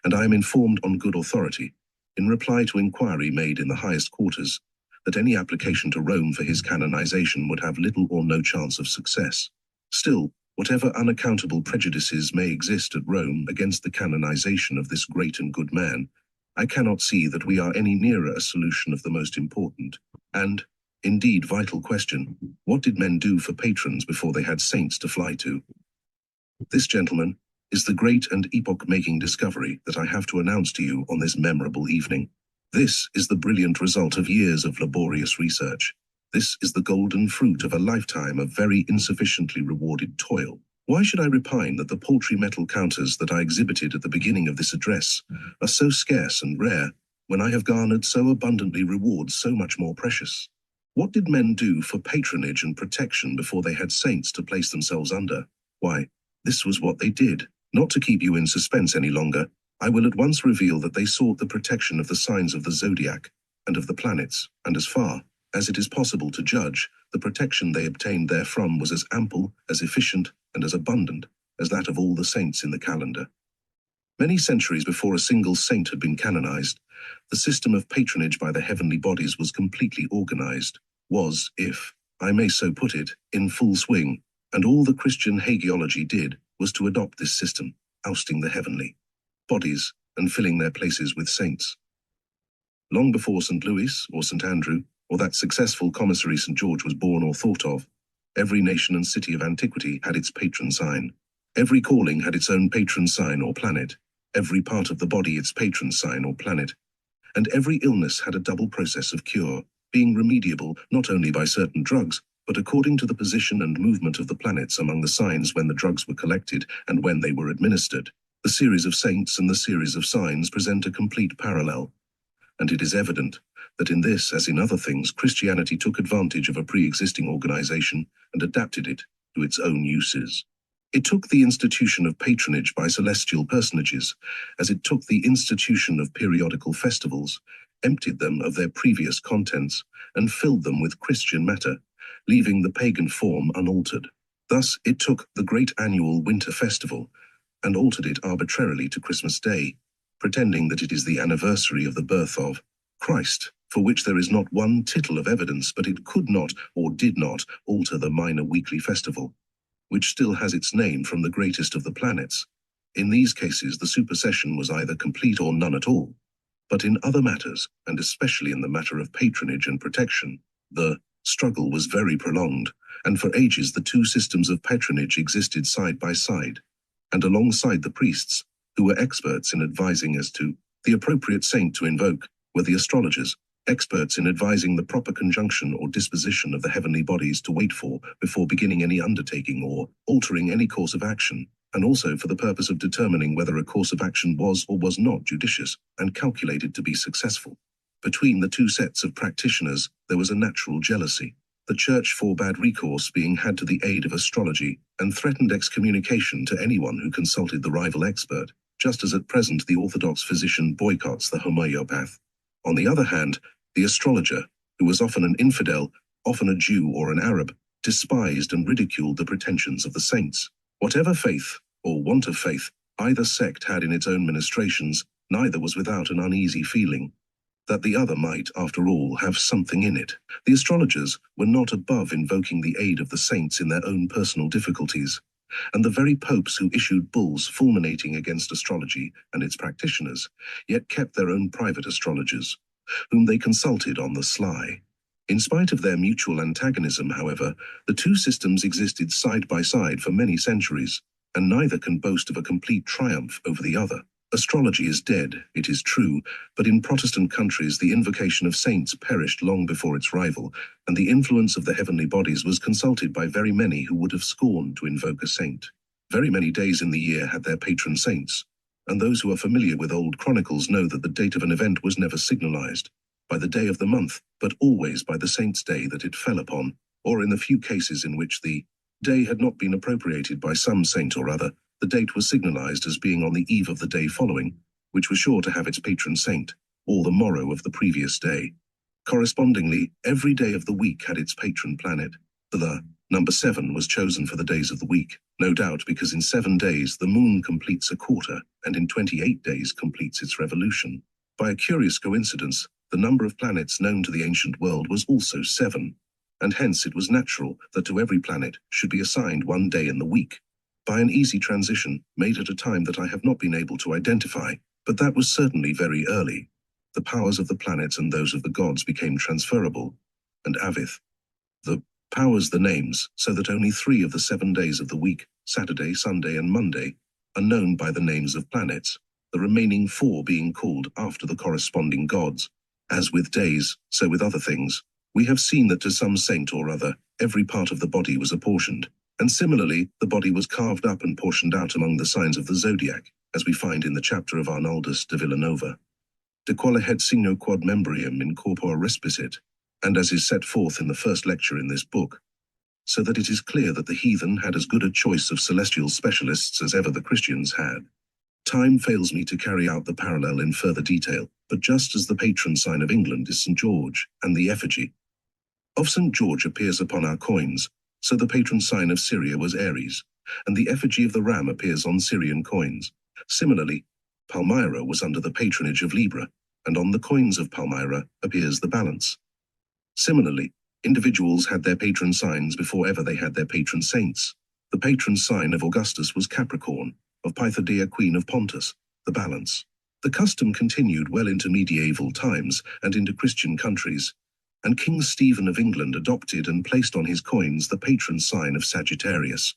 and I am informed on good authority, in reply to inquiry made in the highest quarters, that any application to Rome for his canonization would have little or no chance of success. Still, whatever unaccountable prejudices may exist at Rome against the canonization of this great and good man, I cannot see that we are any nearer a solution of the most important, and, indeed, vital question: what did men do for patrons before they had saints to fly to? This, gentlemen, is the great and epoch-making discovery that I have to announce to you on this memorable evening. This is the brilliant result of years of laborious research. This is the golden fruit of a lifetime of very insufficiently rewarded toil. Why should I repine that the paltry metal counters that I exhibited at the beginning of this address are so scarce and rare, when I have garnered so abundantly rewards so much more precious? What did men do for patronage and protection before they had saints to place themselves under? Why, this was what they did. Not to keep you in suspense any longer, I will at once reveal that they sought the protection of the signs of the Zodiac and of the planets, and as far as it is possible to judge, the protection they obtained therefrom was as ample, as efficient, and as abundant as that of all the saints in the calendar. Many centuries before a single saint had been canonized, the system of patronage by the heavenly bodies was completely organized, was, if I may so put it, in full swing, and all the Christian hagiology did was to adopt this system, ousting the heavenly bodies and filling their places with saints. Long before St. Louis or St. Andrew, or that successful commissary St. George was born or thought of, every nation and city of antiquity had its patron sign. Every calling had its own patron sign or planet, every part of the body its patron sign or planet, and every illness had a double process of cure, being remediable not only by certain drugs, but according to the position and movement of the planets among the signs when the drugs were collected and when they were administered. The series of saints and the series of signs present a complete parallel, and it is evident that in this, as in other things, Christianity took advantage of a pre-existing organization and adapted it to its own uses. It took the institution of patronage by celestial personages, as it took the institution of periodical festivals, emptied them of their previous contents, and filled them with Christian matter, leaving the pagan form unaltered. Thus, it took the great annual winter festival and altered it arbitrarily to Christmas Day, pretending that it is the anniversary of the birth of Christ, for which there is not one tittle of evidence, but it could not or did not alter the minor weekly festival, which still has its name from the greatest of the planets. In these cases, the supersession was either complete or none at all. But in other matters, and especially in the matter of patronage and protection, the struggle was very prolonged, and for ages the two systems of patronage existed side by side. and alongside the priests, who were experts in advising as to the appropriate saint to invoke, were the astrologers, experts in advising the proper conjunction or disposition of the heavenly bodies to wait for before beginning any undertaking or altering any course of action, and also for the purpose of determining whether a course of action was or was not judicious and calculated to be successful. Between the two sets of practitioners, there was a natural jealousy. The Church forbade recourse being had to the aid of astrology and threatened excommunication to anyone who consulted the rival expert, just as at present the orthodox physician boycotts the homeopath. On the other hand, the astrologer, who was often an infidel, often a Jew or an Arab, despised and ridiculed the pretensions of the saints. Whatever faith, or want of faith, either sect had in its own ministrations, neither was without an uneasy feeling that the other might, after all, have something in it. The astrologers were not above invoking the aid of the saints in their own personal difficulties, and the very popes who issued bulls fulminating against astrology and its practitioners, yet kept their own private astrologers, whom they consulted on the sly. In spite of their mutual antagonism, however, the two systems existed side by side for many centuries, and neither can boast of a complete triumph over the other. Astrology is dead, it is true, but in Protestant countries the invocation of saints perished long before its rival, and the influence of the heavenly bodies was consulted by very many who would have scorned to invoke a saint. Very many days in the year had their patron saints, and those who are familiar with old chronicles know that the date of an event was never signalized by the day of the month, but always by the saint's day that it fell upon, or in the few cases in which the day had not been appropriated by some saint or other, the date was signalized as being on the eve of the day following, which was sure to have its patron saint, or the morrow of the previous day. Correspondingly, every day of the week had its patron planet. The number 7 was chosen for the days of the week, no doubt because in 7 days the moon completes a quarter, and in 28 days completes its revolution. By a curious coincidence, the number of planets known to the ancient world was also 7, and hence it was natural that to every planet should be assigned one day in the week, by an easy transition made at a time that I have not been able to identify, but that was certainly very early. The powers of the planets and those of the gods became transferable, and Avith, the powers the names, so that only 3 of the 7 days of the week, Saturday, Sunday, and Monday, are known by the names of planets, the remaining 4 being called after the corresponding gods. As with days, so with other things, we have seen that to some saint or other, every part of the body was apportioned. And similarly, the body was carved up and portioned out among the signs of the Zodiac, as we find in the chapter of Arnoldus de Villanova, De quale het signo quod membrium in corpore respisit, and as is set forth in the first lecture in this book, so that it is clear that the heathen had as good a choice of celestial specialists as ever the Christians had. Time fails me to carry out the parallel in further detail, but just as the patron sign of England is St. George, and the effigy of St. George appears upon our coins, so the patron sign of Syria was Aries, and the effigy of the ram appears on Syrian coins. Similarly, Palmyra was under the patronage of Libra, and on the coins of Palmyra appears the balance. Similarly, individuals had their patron signs before ever they had their patron saints. The patron sign of Augustus was Capricorn, of Pythodea, Queen of Pontus, the balance. The custom continued well into medieval times and into Christian countries, and King Stephen of England adopted and placed on his coins the patron sign of Sagittarius.